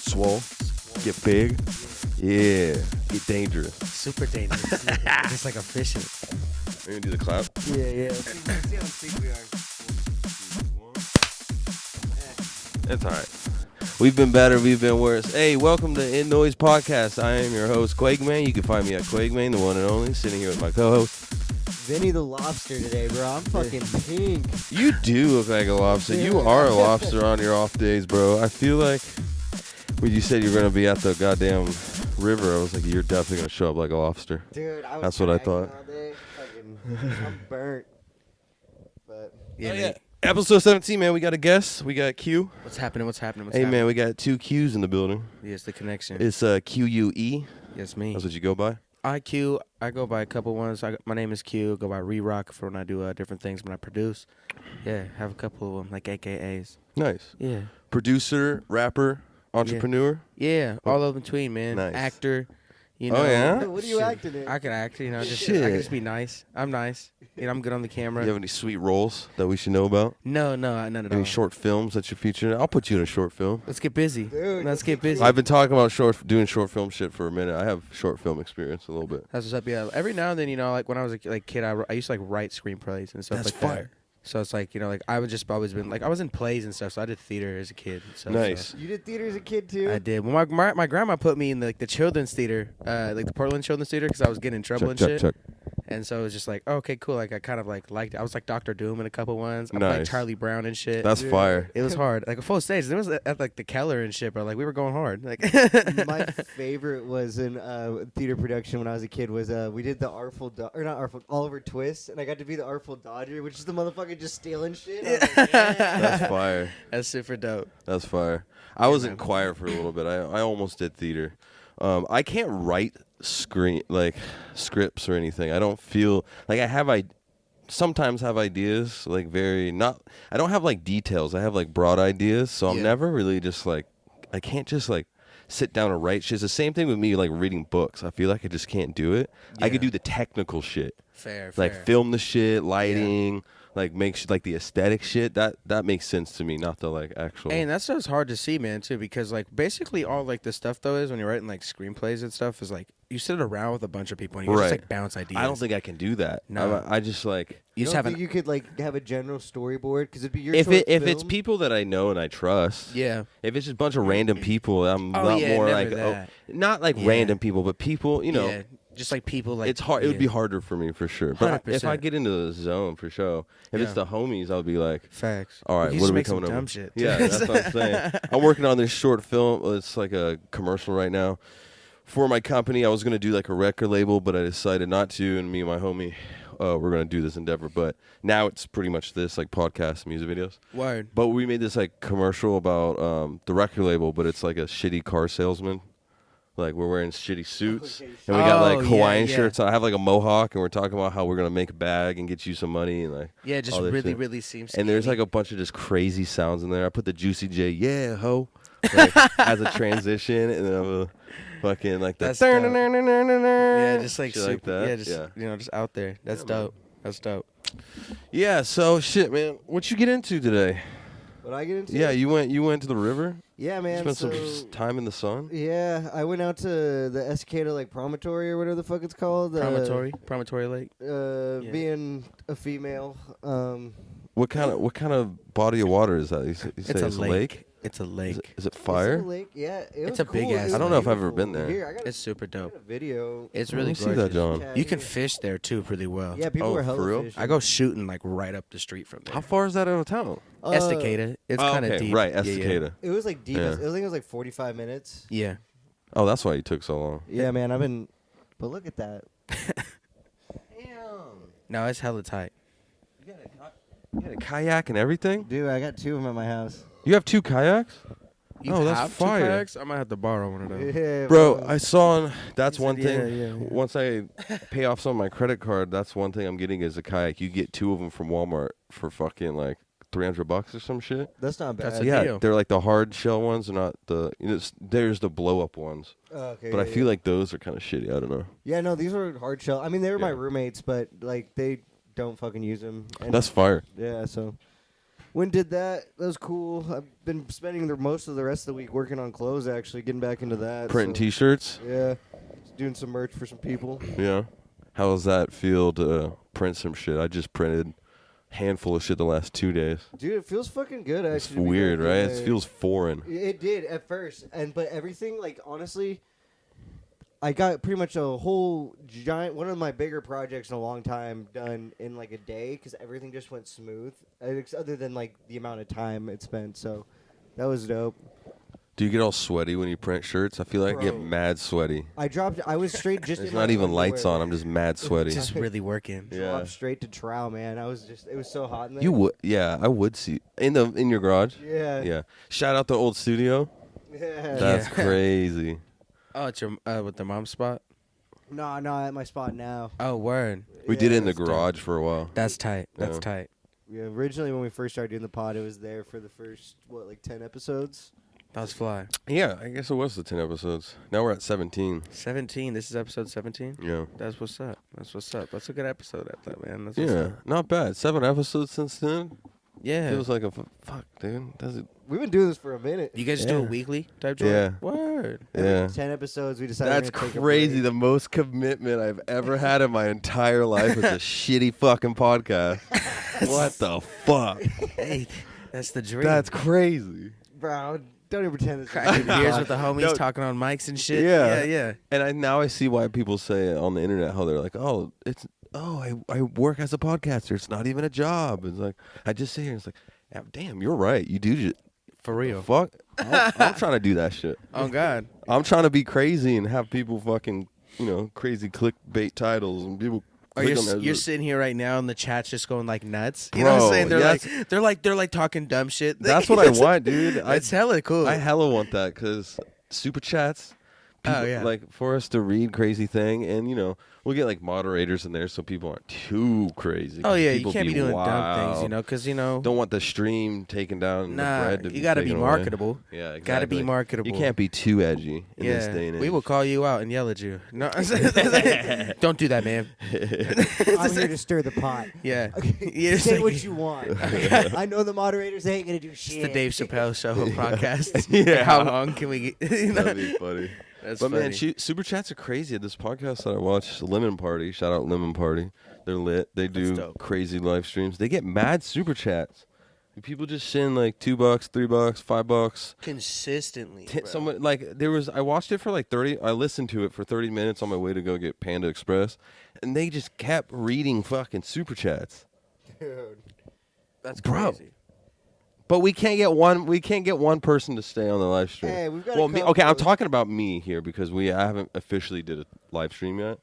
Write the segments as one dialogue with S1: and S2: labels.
S1: swole, get big, yeah, get dangerous.
S2: Super dangerous. Just like a fishing.
S1: We're gonna do the clap.
S3: Yeah. Let's see how sick we are.
S1: It's all right. We've been better, we've been worse. Hey, welcome to In Noise Podcast. I am your host, Quakeman. You can find me at Quakeman, the one and only, sitting here with my co-host.
S3: Vinny the lobster today, bro. I'm fucking pink.
S1: You do look like a lobster. You are a lobster on your off days, bro. I feel like when you said you were going to be at the goddamn river, I was like, you're definitely going to show up like a lobster.
S3: Dude, I was
S1: That's what I thought.
S3: all day. Fucking, I'm burnt. But
S2: Yeah.
S1: Episode 17, man. We got a guest. We got Q.
S2: What's happening?
S1: Hey, man, we got two Qs in the building.
S2: Yes, the connection.
S1: It's Q-U-E.
S2: Yes, me.
S1: That's what you go by?
S2: IQ. I go by a couple ones. My name is Q. Go by Re-Rock for when I do different things when I produce. Yeah, have a couple of them, like AKAs.
S1: Nice.
S2: Yeah.
S1: Producer, rapper, entrepreneur.
S2: Yeah, all of between, man.
S1: Nice.
S2: Actor. You know.
S1: Oh, yeah?
S3: what are you acting in?
S2: I can act, you know, I
S1: Shit.
S2: can just be nice. I'm nice. You know, I'm good on the camera.
S1: You have any sweet roles that we should know about?
S2: No, none at all.
S1: Any short films that you're featured in? I'll put you in a short film.
S2: Let's get busy.
S3: Dude,
S2: Let's get busy.
S1: I've been talking about doing short film shit for a minute. I have short film experience a little bit.
S2: That's what's up. Yeah. Every now and then, you know, like when I was a kid, I used to like write screenplays and stuff
S1: That's
S2: like
S1: fire.
S2: that. So it's like, you know, like I would just always been like I was in plays and stuff. So I did theater as a kid. So,
S1: Nice.
S3: You did theater as a kid, too?
S2: I did. Well, my grandma put me in the children's theater, like the Portland Children's Theater, because I was getting in trouble and shit.
S1: Check.
S2: And so it was just like, oh, okay, cool. Like I kind of like liked it. I was like Dr. Doom in a couple ones. I'm like
S1: Nice.
S2: Charlie Brown and shit.
S1: That's
S3: Yeah.
S1: fire.
S2: It was hard. Like a full stage. It was at like the Keller and shit, bro. Like we were going hard. Like
S3: My favorite was in theater production when I was a kid was we did the Oliver Twist, and I got to be the Artful Dodger, which is the motherfucker just stealing shit. I was like, yeah.
S1: That's fire.
S2: That's super dope.
S1: That's fire. I was in choir for a little bit. I almost did theater. I can't write scripts or anything. I don't feel like sometimes have ideas like I don't have like details. I have like broad ideas, so I'm
S2: Yeah.
S1: never really just like I can't just like sit down and write shit. It's the same thing with me like reading books. I feel like I just can't do it. I could
S2: Yeah.
S1: do the technical shit.
S2: Fair.
S1: Like film the shit, lighting, like make like the aesthetic shit. That makes sense to me, not the like actual.
S2: And that stuff's hard to see, man, too, because like basically all like the stuff though is when you're writing like screenplays and stuff is like you sit around with a bunch of people and you just
S1: Right.
S2: like bounce ideas.
S1: I don't think I can do that.
S2: No.
S1: I just like
S2: you just
S3: don't
S2: have
S3: think
S2: an
S3: you could like have a general storyboard because it'd be your
S1: if
S3: short
S1: it's
S3: film.
S1: people that I know and I trust.
S2: yeah.
S1: If it's just a bunch of random people, I'm
S2: Oh,
S1: not
S2: yeah,
S1: more
S2: never
S1: like
S2: that.
S1: not like
S2: Yeah.
S1: random people, but people. You know,
S2: yeah. Just like people like
S1: it's hard. It would be
S2: yeah.
S1: harder for me for sure. But if I
S2: 100%.
S1: get into the zone for sure, if it's
S2: Yeah.
S1: the homies, I'll be like,
S2: Facts.
S1: all right,
S2: You
S1: what
S2: just
S1: are we
S2: make some
S1: coming up
S2: dumb
S1: with?
S2: shit.
S1: Yeah, that's what I'm saying. I'm working on this short film. It's like a commercial right now for my company. I was gonna do like a record label, but I decided not to. And me and my homie, we're gonna do this endeavor. But now it's pretty much this like podcast, music videos.
S2: Word.
S1: But we made this like commercial about the record label, but it's like a shitty car salesman. Like we're wearing shitty suits,
S3: Okay.
S1: and we got
S2: Oh,
S1: like Hawaiian
S2: yeah.
S1: shirts. I have like a mohawk, and we're talking about how we're gonna make a bag and get you some money, and like
S2: Yeah, just
S1: all this
S2: really,
S1: shit.
S2: really seems.
S1: And there's like
S2: schemy.
S1: a bunch of just crazy sounds in there. I put the Juicy J, yeah, ho, like, as a transition, and then I'm a fucking like the
S2: That's dope.
S1: yeah,
S2: yeah, just like
S1: shit
S2: super,
S1: like that.
S2: yeah, just you know, just out there. That's
S1: Yeah, man.
S2: dope. That's dope.
S1: Yeah. So shit, man, what you get into today?
S3: What I get into?
S1: Yeah, you went to the river.
S3: Yeah, man.
S1: Spent
S3: so,
S1: some time in the sun.
S3: yeah, I went out to the Estacada like promontory or whatever the fuck it's called.
S2: Promontory Lake. Yeah.
S3: Being a female.
S1: What kind of body of water is that? You say
S2: It's a lake. It's a
S1: Is
S2: lake.
S1: it
S3: Is it
S1: fire?
S3: a lake? Yeah, it
S2: It's
S3: was
S2: a big
S3: cool.
S2: ass
S3: It was
S1: I don't know if I've ever
S3: beautiful.
S1: been there.
S3: Here, I got
S2: It's super dope.
S3: a video.
S2: It's
S1: Let
S2: really
S1: me see
S2: gorgeous.
S1: that, John.
S3: Yeah,
S2: You
S3: yeah.
S2: can fish there too, pretty well.
S3: Yeah, people
S1: Oh,
S3: were hella
S1: for real?
S3: fishing.
S2: I go shooting like right up the street from there.
S1: How far is that out of town?
S2: Estacada. It's
S1: Oh,
S2: kind of
S1: okay,
S2: deep.
S1: right?
S2: Yeah, yeah.
S1: Estacada.
S3: It was like deep.
S1: Yeah.
S3: I think it was like 45 minutes.
S2: Yeah.
S1: Oh, that's why you took so long.
S3: Yeah, man. I've been. But look at that. Damn.
S2: No, it's hella tight.
S1: You got a kayak and everything?
S3: Dude, I got 2 of them at my house.
S1: You have 2 kayaks?
S2: You
S1: Oh, that's
S2: have
S1: fire.
S2: 2 kayaks? I might have to borrow one of those.
S3: Yeah,
S1: Bro, I saw that's
S2: He
S1: one
S2: said,
S1: thing.
S2: yeah.
S1: Once I pay off some of my credit card, that's one thing I'm getting is a kayak. You get 2 of them from Walmart for fucking like $300 or some shit.
S3: That's not bad.
S2: That's a
S1: Yeah,
S2: deal.
S1: they're like the hard shell ones, they're not the. There's the blow up ones,
S3: Okay,
S1: but I feel like those are kind of shitty. I don't know.
S3: Yeah, no, these were hard shell. I mean, they were my
S1: Yeah.
S3: roommates, but like they don't fucking use them. And
S1: That's fire.
S3: yeah. So Went and did that. That was cool. I've been spending most of the rest of the week working on clothes. Actually, getting back into that.
S1: Printing
S3: so,
S1: T-shirts.
S3: Yeah, doing some merch for some people.
S1: Yeah. How does that feel to print some shit? I just printed a handful of shit the last 2 days.
S3: Dude, it feels fucking good. Actually,
S1: It's
S3: to be
S1: weird,
S3: fair.
S1: right?
S3: Yeah.
S1: It feels foreign.
S3: It did at first, but everything, like, honestly, I got pretty much a whole giant, one of my bigger projects in a long time done in like a day because everything just went smooth, other than like the amount of time it spent. So that was dope.
S1: Do you get all sweaty when you print shirts? I feel like I get
S3: Bro.
S1: mad sweaty.
S3: I was straight just
S1: There's
S3: in my
S1: not even lights
S3: underwear.
S1: on. I'm just mad sweaty.
S2: Just really working.
S1: Yeah.
S3: Dropped straight to trial, man. It was so hot in there.
S1: You would, yeah, I would see in your garage.
S3: Yeah.
S1: Yeah. Shout out the old studio.
S3: Yeah.
S1: That's
S2: Yeah.
S1: crazy.
S2: Oh, it's your with the mom spot.
S3: No, at my spot now.
S2: Oh, word.
S1: We did it in the
S3: that's dope.
S1: garage for a while.
S2: That's tight. That's
S1: Yeah.
S2: tight.
S3: Yeah, originally when we first started doing the pod, it was there for the first 10 episodes.
S2: That was fly.
S1: Yeah, I guess it was the 10 episodes. Now we're at 17.
S2: 17. This is episode 17.
S1: Yeah.
S2: That's what's up. That's what's up. That's a good episode at that, man. That's
S1: Yeah,
S2: what's up.
S1: not bad. 7 episodes since then.
S2: Yeah.
S1: Feels like a fuck, dude. Does it?
S3: We've been doing this for a minute.
S2: You guys do
S1: Yeah.
S2: it weekly type joint?
S1: Yeah.
S2: Word.
S1: Yeah.
S3: 10 episodes. We decided
S1: That's
S3: we're gonna take a
S1: crazy.
S3: break.
S1: The most commitment I've ever had in my entire life is a shitty fucking podcast. What the fuck?
S2: Hey, that's the dream.
S1: That's crazy.
S3: Bro, don't even pretend this.
S2: cracking beers with the homies,
S1: No.
S2: talking on mics and shit.
S1: Yeah.
S2: Yeah.
S1: And now I see why people say on the internet how they're like, I work as a podcaster. It's not even a job. It's like I just sit here and it's like, yeah, damn, you're right. You do just
S2: For real.
S1: fuck. I'm trying to do that shit.
S2: Oh, God.
S1: I'm trying to be crazy and have people fucking crazy clickbait titles and people.
S2: Or
S1: click on that.
S2: you're sitting here right now and the chat's just going like nuts. You
S1: Bro,
S2: know what I'm saying?
S1: yes.
S2: They're like talking dumb shit.
S1: That's what I want, dude.
S2: It's hella cool.
S1: I hella want that because super chats. People,
S2: Oh, yeah.
S1: Like for us to read crazy thing, and we'll get like moderators in there so people aren't too crazy.
S2: Oh
S1: 'cause
S2: yeah, you
S1: people
S2: can't be doing dumb
S1: wild.
S2: things, because
S1: Don't want the stream taken down. And
S2: Nah,
S1: the bread to
S2: you got to be
S1: taken away.
S2: marketable.
S1: Yeah, exactly.
S2: Got to be marketable.
S1: You can't be too edgy in this day and age.
S2: we will call you out and yell at you. No, don't do that, man.
S3: I'm here to stir the pot.
S2: Yeah,
S3: Okay,
S2: Yeah, it's
S3: say
S2: like-
S3: what you want. I know the moderators ain't gonna do shit.
S2: It's the Dave Chappelle Show podcast.
S1: Yeah.
S2: How long can we get?
S1: That'd be funny.
S2: That's
S1: But man,
S2: funny.
S1: super chats are crazy. At this podcast that I watch, Lemon Party, shout out Lemon Party. They're lit. They do
S2: dope.
S1: crazy live streams. They get mad super chats. People just send like $2, $3, $5.
S2: Consistently. bro.
S1: Someone I watched it for like 30. I listened to it for 30 minutes on my way to go get Panda Express, and they just kept reading fucking super chats.
S3: Dude.
S2: That's
S1: Bro.
S2: crazy.
S1: But we can't get one. We can't get one person to stay on the live stream.
S3: Hey, we've got a
S1: well, me,
S3: couple-
S1: okay. I'm talking about me here because I haven't officially did a live stream yet.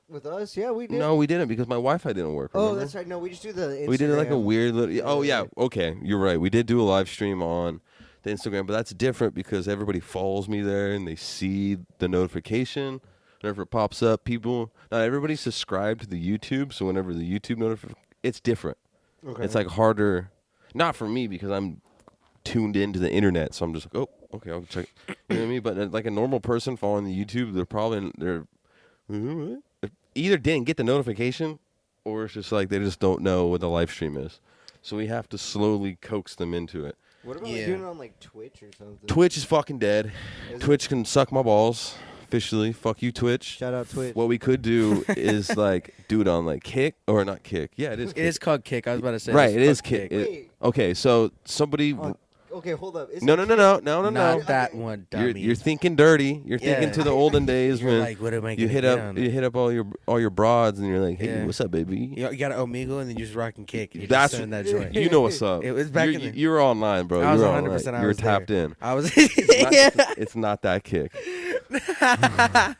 S3: With us, yeah, we did.
S1: No, we didn't because my Wi-Fi didn't work.
S3: Oh,
S1: Remember?
S3: that's right. No, we just do the Instagram.
S1: We did it like a weird little. Oh yeah,
S3: Yeah.
S1: okay, you're right. We did do a live stream on the Instagram, but that's different because everybody follows me there and they see the notification. Whenever it pops up, not everybody subscribed to the YouTube, so whenever the YouTube notification, it's different.
S3: Okay.
S1: It's like harder, not for me because I'm tuned into the internet, so I'm just like, oh, okay, I'll check. You know what I mean? But like a normal person following the YouTube, they're either didn't get the notification, or it's just like they just don't know what the live stream is. So we have to slowly coax them into it.
S3: What about
S2: Yeah.
S3: like doing it on like Twitch or something?
S1: Twitch is fucking dead.
S3: Is it?
S1: Twitch can suck my balls. Officially, fuck you, Twitch.
S3: Shout out Twitch.
S1: What we could do is like do it on like Kick or not Kick. Yeah, it is.
S2: It
S1: Kick.
S2: is called Kick. I was about to say.
S1: Right,
S2: it's
S1: it is
S2: called
S1: Kick.
S3: Wait.
S1: Okay, so somebody.
S3: Okay, hold up. Is
S1: No,
S3: it
S1: no,
S3: Kick?
S1: no.
S2: Not that one, dummy.
S1: You're thinking dirty. You're thinking
S2: Yeah.
S1: to the olden days
S2: You're
S1: when
S2: like, what am I
S1: you
S2: gonna
S1: hit
S2: get
S1: up
S2: on?
S1: you hit up all your broads and you're like, hey,
S2: Yeah.
S1: what's up, baby?
S2: You got an Omegle and then you just rock and kick. And you're
S1: That's
S2: just sending that joint.
S1: You know what's up.
S2: It was back
S1: you're,
S2: in the-
S1: you're online, bro.
S2: I was
S1: you're
S2: 100%.
S1: online.
S2: I
S1: You're
S2: was
S1: tapped
S2: there.
S1: in.
S2: I was.
S1: It's not, it's not that Kick.
S3: I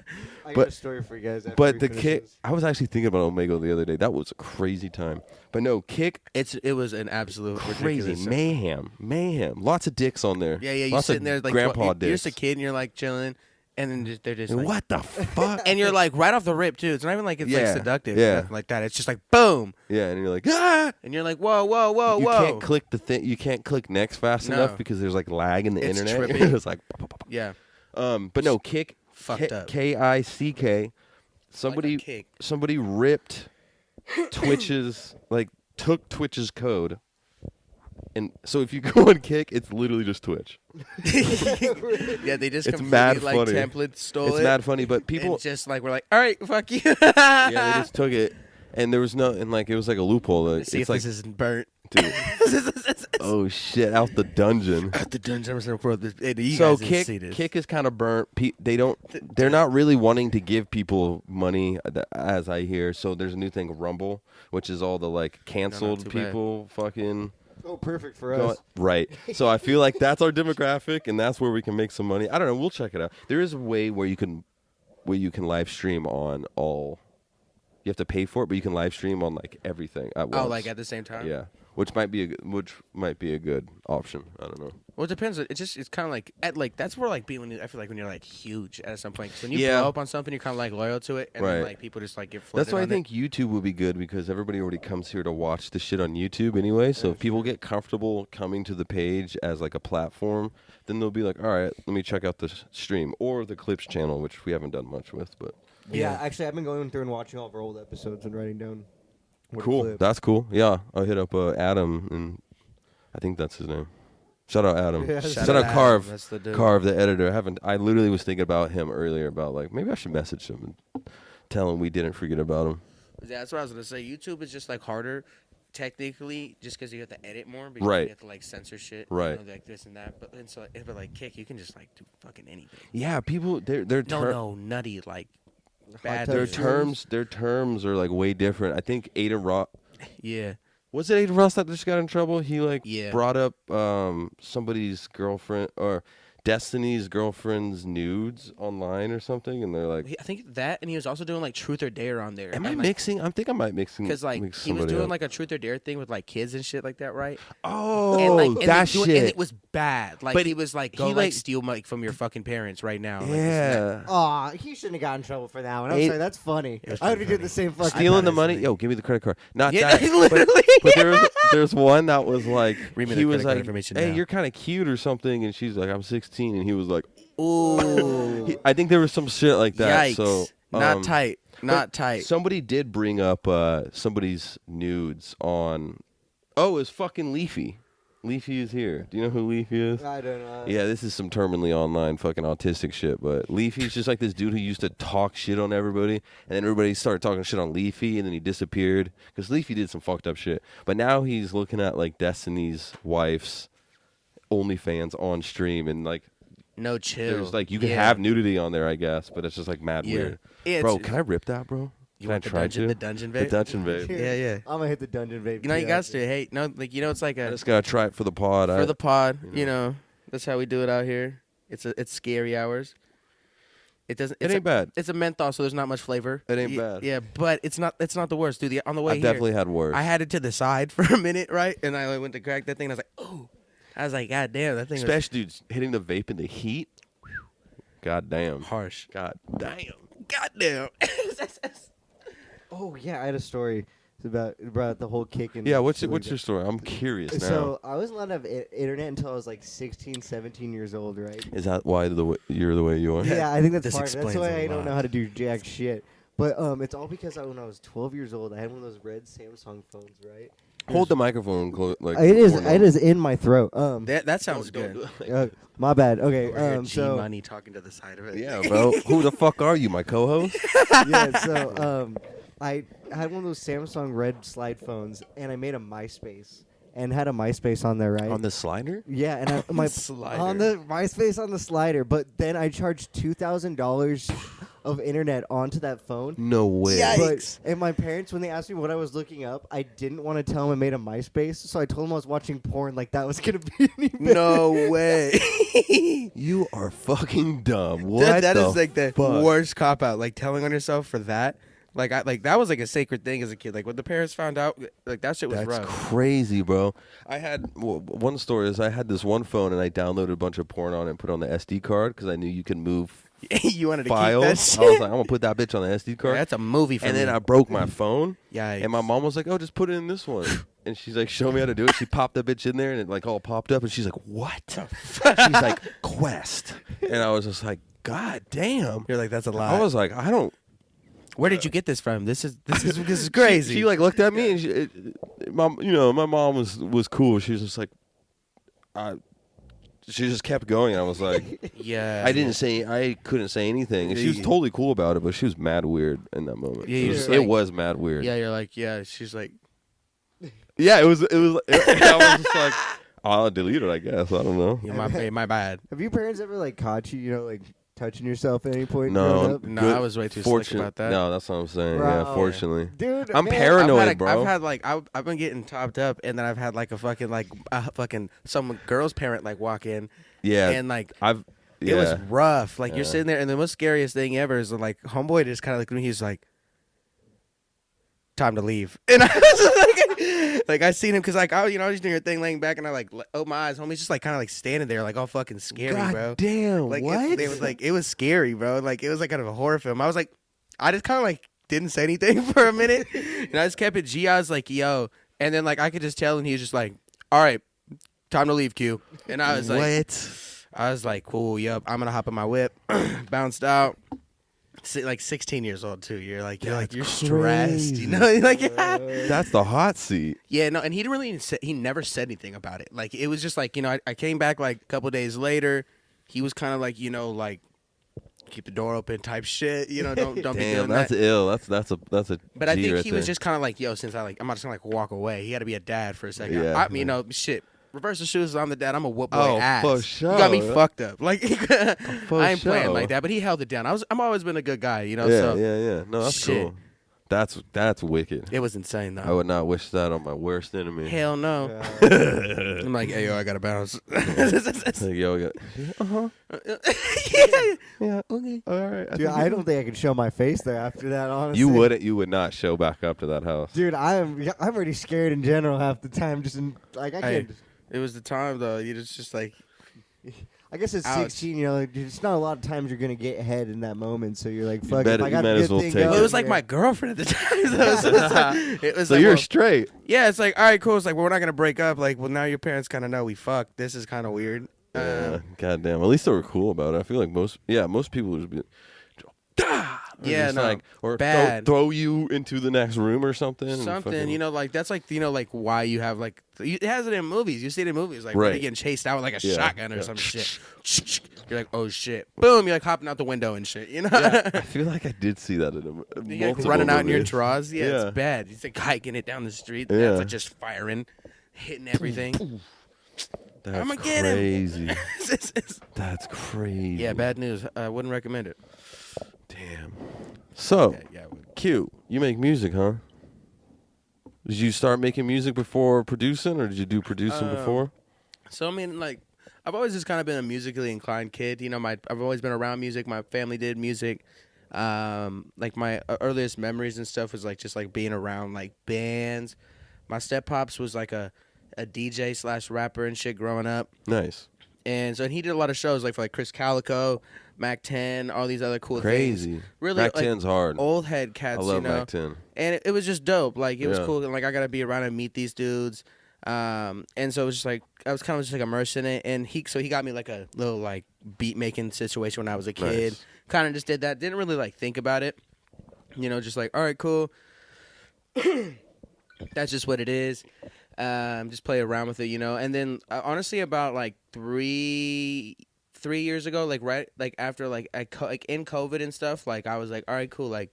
S3: got
S1: but-
S3: a story for you guys. After
S1: But
S3: we
S1: the
S3: finish
S1: Kick,
S3: this.
S1: I was actually thinking about Omegle the other day. That was a crazy time. But no, Kick,
S2: It was an absolute
S1: crazy
S2: ridiculous.
S1: mayhem. Lots of dicks on there.
S2: Yeah, you're
S1: Lots
S2: sitting
S1: of
S2: there like
S1: grandpa
S2: you're
S1: dicks.
S2: just a kid and you're like chilling, and then they're just like,
S1: What the fuck?
S2: and you're like right off the rip too. It's not even like it's like
S1: Yeah,
S2: seductive,
S1: yeah.
S2: nothing like that. It's just like boom,
S1: Yeah, and you're like, ah!
S2: and you're like whoa, whoa, whoa,
S1: You
S2: whoa.
S1: can't click the thing. You can't click next fast
S2: No.
S1: enough because there's like lag in the
S2: It's
S1: internet.
S2: trippy.
S1: It's like,
S2: Yeah,
S1: but no, Kick,
S2: fucked up.
S1: Kick.
S2: Like a kick.
S1: Somebody ripped Twitch's took Twitch's code And so if you go on Kick, it's literally just Twitch.
S2: Yeah, they just
S1: It's
S2: completely
S1: mad
S2: like
S1: funny.
S2: template stole
S1: It's
S2: it.
S1: mad funny, but people,
S2: and just like we're like, all right, fuck you.
S1: yeah, they just took it, and there was no, and like it was like a loophole. Like,
S2: See if
S1: it's like,
S2: this isn't burnt.
S1: dude, oh shit, out the dungeon.
S2: At the dungeon, I'm bro, you
S1: So
S2: guys didn't see this.
S1: Kick is kind of burnt. They're not really wanting to give people money, as I hear. So there's a new thing, Rumble, which is all the like canceled
S2: too bad.
S1: people, fucking.
S3: Oh, perfect for
S1: Go-
S3: us.
S1: Right. So I feel like that's our demographic, and that's where we can make some money. I don't know. We'll check it out. There is a way where you can live stream on all. You have to pay for it, but you can live stream on like everything at once.
S2: Oh, like at the same time.
S1: Yeah, which might be a good option. I don't know.
S2: Well, it depends. It's kind of like that's where like being I feel like when you're like huge at some point. 'Cause when you
S1: Yeah.
S2: blow up on something, you're kind of like loyal to it, and then
S1: Right.
S2: like people just like get flooded.
S1: That's why I
S2: on
S1: think YouTube would be good because everybody already comes here to watch the shit on YouTube anyway. So if people get comfortable coming to the page as like a platform, then they'll be like, all right, let me check out the stream or the Clips channel, which we haven't done much with, but.
S3: Yeah, actually, I've been going through and watching all of our old episodes and writing down. what
S1: Cool.
S3: clip.
S1: That's cool. Yeah, I'll hit up Adam, and I think that's his name. Shout out Adam.
S3: Yeah,
S1: Shout
S3: shout
S1: out
S2: Adam.
S1: Carve.
S2: That's the dude.
S1: Carve, the editor. I literally was thinking about him earlier about like maybe I should message him and tell him we didn't forget about him.
S2: Yeah, that's what I was gonna say. YouTube is just like harder, technically, just because you have to edit more. Because
S1: Right.
S2: You have to like censor shit.
S1: Right.
S2: You know, like this and that. But like Kick, you can just like do fucking anything.
S1: Yeah, people they're
S2: No, nutty like bad.
S3: touch
S1: their
S3: terms.
S1: terms are like way different. I think Aiden Ross
S2: Yeah.
S1: was it Aiden Ross that just got in trouble? He like
S2: Yeah.
S1: brought up somebody's girlfriend or Destiny's girlfriend's nudes online or something, and they're like,
S2: I think that, and he was also doing like Truth or Dare on there.
S1: "Am I
S2: And, like,
S1: mixing? I think I might mixing
S2: Because like
S1: mix
S2: he was
S1: somebody
S2: doing
S1: up.
S2: like a Truth or Dare thing with like kids and shit like that, right?
S1: oh
S2: and like and
S1: that
S2: they do it-
S1: shit."
S2: and it was bad. Like
S1: But
S2: he was like,
S1: he,
S2: go like
S1: like-
S2: steal like from your fucking parents right now. Like, this and that.
S1: yeah.
S3: Aw, he shouldn't have gotten in trouble for that one. I'm
S1: It-
S3: sorry, that's funny.
S2: It was
S3: I would
S2: pretty
S3: have did the same fucking
S1: Stealing the
S3: thing.
S1: money? Yo, give me the credit card. Not
S2: Yeah,
S1: that.
S2: literally.
S1: But there's one that was like,
S2: Read me
S1: he
S2: the
S1: was
S2: credit card
S1: like,
S2: information
S1: hey,
S2: now.
S1: you're kind of cute or something, and she's like, I'm 16, and he was like,
S2: Ooh,
S1: I think there was some shit like that.
S2: yikes!
S1: So
S2: Not tight.
S1: but
S2: Not tight.
S1: Somebody did bring up somebody's nudes on. Oh, it's fucking Leafy. Leafy is here. Do you know who Leafy is?
S3: I don't know.
S1: Yeah, this is some terminally online fucking autistic shit, but Leafy's just like this dude who used to talk shit on everybody, and then everybody started talking shit on Leafy, and then he disappeared because Leafy did some fucked up shit. But now he's looking at like Destiny's wife's OnlyFans on stream, and like
S2: No chill.
S1: there's like you can
S2: Yeah.
S1: have nudity on there, I guess, but it's just like mad
S2: Yeah.
S1: weird.
S2: Yeah,
S1: Bro,
S2: it's-
S1: can I rip that, bro?
S2: You
S1: Can I
S2: want the
S1: try
S2: dungeon?
S1: to?
S2: The dungeon,
S1: The
S2: babe.
S1: dungeon babe.
S2: Yeah, yeah.
S3: I'm gonna hit the dungeon, baby.
S2: You know, you got to. Hey, no, like you know, it's like
S1: I
S2: a
S1: just gotta try it for the pod.
S2: for the pod.
S1: you
S2: You
S1: know.
S2: know, that's how we do it out here. It's scary hours. It doesn't.
S1: It
S2: It's
S1: ain't bad.
S2: It's a menthol, so there's not much flavor.
S1: It ain't
S2: Ye-
S1: bad.
S2: Yeah, but it's not the worst, dude. On the way
S1: I've
S2: here,
S1: definitely had worse.
S2: I had it to the side for a minute, right? And I went to crack that thing, and I was like, oh. I was like, God damn, that thing was
S1: Especially dudes hitting the vape in the heat. God damn.
S2: harsh.
S1: God damn.
S2: God damn.
S3: Oh yeah, I had a story about the whole kick and
S1: Yeah, what's
S3: shit
S1: what's
S3: like
S1: your story? I'm curious now.
S3: So I wasn't allowed to have internet until I was like 16, 17 years old, right?
S1: Is that why you're the way you are?
S3: Yeah, I think that's
S2: This
S3: part. That's
S2: explains
S3: why
S2: a
S3: I don't
S2: lot.
S3: know how to do jack shit. But it's all because when I was 12 years old, I had one of those red Samsung phones, right?
S1: Hold the microphone like
S3: It is.
S1: before
S3: It
S1: now.
S3: is in my throat.
S2: That sounds
S1: Don't
S2: good.
S1: do it.
S3: My bad. Okay.
S2: Over here, G
S3: So
S2: Money talking to the side of it.
S1: Yeah, bro. Who the fuck are you, my co-host?
S3: yeah. So I had one of those Samsung red slide phones, and I made a MySpace and had a MySpace on there, right?
S1: On the slider?
S3: Yeah, and I, my
S2: Slider.
S3: on the MySpace on the slider, but then I charged $2,000 of internet onto that phone.
S1: No way.
S2: Yikes.
S3: But and my parents, when they asked me what I was looking up, I didn't want to tell them I made a MySpace, so I told them I was watching porn. Like that was gonna be any better.
S2: No way.
S1: You are fucking dumb. What
S2: that
S1: the
S2: is like the
S1: fuck?
S2: worst cop out. Like telling on yourself for that. Like that was like a sacred thing as a kid. Like when the parents found out, like that shit was
S1: That's
S2: rough.
S1: crazy, bro. I had one story is I had this one phone and I downloaded a bunch of porn on it and put it on the SD card because I knew you can move
S2: You wanted to
S1: files.
S2: keep that shit.
S1: I was like, I'm gonna put that bitch on the SD card.
S2: That's a movie for
S1: and
S2: me.
S1: then I broke my phone.
S2: Yikes.
S1: And my mom was like, "Oh, just put it in this one." And she's like, "Show me how to do it." She popped the bitch in there, and it like all popped up. And she's like, "What?" She's like, "Quest." And I was just like, "God damn!"
S2: You're like, that's a lot.
S1: I was like, "I don't."
S2: Where did you get this from? This is crazy.
S1: She like looked at me, and my mom was cool. She was just like, she just kept going. I was like,
S2: Yeah.
S1: I couldn't say anything. And she was totally cool about it, but she was mad weird in that moment.
S2: Yeah,
S1: It was mad weird.
S2: Yeah, you're like, yeah. She's like,
S1: Yeah, I was just like, I'll delete it, I guess. I don't know.
S2: yeah, my bad.
S3: Have your parents ever like caught you, like touching yourself at any point? growing
S1: No,
S3: up?
S2: No, I was way too slick about that.
S1: No, that's what I'm saying.
S3: Bro.
S1: Yeah, fortunately.
S3: Dude,
S1: I'm
S3: man,
S1: paranoid, bro.
S2: I've had like I've been getting topped up, and then I've had like a fucking some girl's parent like walk in,
S1: Yeah,
S2: and like
S1: yeah.
S2: it was rough. Like
S1: Yeah.
S2: you're sitting there, and the most scariest thing ever is like homeboy just kind of looked at me. He's like, "Time to leave," and I was like I seen him because like I was doing your thing, laying back, and I like opened my eyes. Homie's just like kind of like standing there, like all fucking scary,
S1: God
S2: bro.
S1: damn,
S2: Like
S1: what?
S2: It was like it was scary, bro. Like it was like kind of a horror film. I was like, I just kind of like didn't say anything for a minute, and I just kept it G. I was like, yo, and then like I could just tell, and he was just like, all right, time to leave, Q. And I was like,
S1: what?
S2: I was like, cool, yep, I'm gonna hop in my whip, bounced out. Like 16 years old too. You're stressed, you know? Like
S1: That's the hot seat.
S2: yeah, no, and he didn't really even he never said anything about it. Like it was just like I came back like a couple days later. He was kind of like like keep the door open type shit. Don't be
S1: Damn,
S2: doing
S1: that's
S2: that.
S1: ill. That's a.
S2: But I
S1: G
S2: think
S1: right
S2: he was
S1: there.
S2: just kind of like, yo, since I'm not just gonna like walk away. He had to be a dad for a second.
S1: Yeah.
S2: I mean, shit. Reverse the shoes. I'm the dad. I'm a whoop boy
S1: Oh,
S2: ass.
S1: for
S2: You
S1: sure.
S2: got me fucked up. Like
S1: For
S2: I ain't playing
S1: sure.
S2: like that. But he held it down. I'm always been a good guy.
S1: Yeah,
S2: So
S1: yeah. No, that's
S2: Shit.
S1: cool. That's wicked.
S2: it was insane though.
S1: I would not wish that on my worst enemy.
S2: Hell no.
S3: Yeah.
S2: I'm like, hey yo, I gotta bounce.
S1: Like, yo,
S2: Yeah. Okay.
S1: all right.
S3: Dude, I don't think I can show my face there after that. Honestly,
S1: You wouldn't. You would not show back up to that house.
S3: Dude, I'm already scared in general half the time. Just I
S2: Hey.
S3: can't.
S2: It was the time though. You just like
S3: I guess at
S2: Ouch.
S3: 16, it's not a lot of times you're gonna get head in that moment. So you're like,
S1: You
S3: fuck.
S1: better-
S3: If I
S1: you
S3: got
S1: might
S3: a
S1: as
S3: good
S1: well
S3: thing
S1: take
S3: going,
S2: it was like
S3: yeah.
S2: my girlfriend at the time. So it was
S1: So
S2: like,
S1: you're
S2: well,
S1: straight.
S2: yeah, it's like all right, cool. It's like we're not gonna break up. Like, well, now your parents kind of know we fucked. This is kind of weird.
S1: Yeah, goddamn. At least they were cool about it. I feel like most people would just be,
S2: Yeah,
S1: just
S2: no,
S1: like, or
S2: bad.
S1: throw you into the next room or something. and
S2: Something,
S1: fucking-
S2: like that's like like why you have like it has it in movies. You see it in movies, like when
S1: Right.
S2: they getting chased out with like a
S1: Yeah,
S2: shotgun or
S1: yeah.
S2: some shit. You're like, oh shit, boom! You're like hopping out the window and shit.
S1: I feel like I did see that in a
S2: You're like
S1: multiple
S2: running out in your
S1: movies.
S2: drawers. Yeah,
S1: Yeah.
S2: it's bad. It's like hiking it down the street.
S1: Yeah.
S2: That's like just firing, hitting everything.
S1: That's
S2: I'ma get him.
S1: crazy. That's crazy.
S2: Yeah, bad news. I wouldn't recommend it.
S1: Damn. So,
S2: Yeah, I would.
S1: Q, you make music, huh? Did you start making music before producing, or did you do producing before?
S2: So I mean, like, I've always just kind of been a musically inclined kid. I've always been around music. My family did music. Like my earliest memories and stuff was like just like being around like bands. My step pops was like a DJ / rapper and shit growing up.
S1: Nice.
S2: And so he did a lot of shows like for like Chris Calico, Mac 10, all these other cool
S1: Crazy.
S2: things. Really,
S1: Mac
S2: like
S1: 10's hard.
S2: old head cats.
S1: I love
S2: you know?
S1: Mac 10.
S2: And it was just dope. Like it was
S1: Yeah.
S2: cool. And like I got to be around and meet these dudes. And so it was just like I was kind of just like immersed in it. And he got me like a little like beat making situation when I was a kid.
S1: Nice.
S2: Kind of just did that. Didn't really like think about it. Just like all right, cool. That's just what it is. Just play around with it, And then honestly, about like three years ago, like right, like after like in COVID and stuff, like I was like, all right, cool, like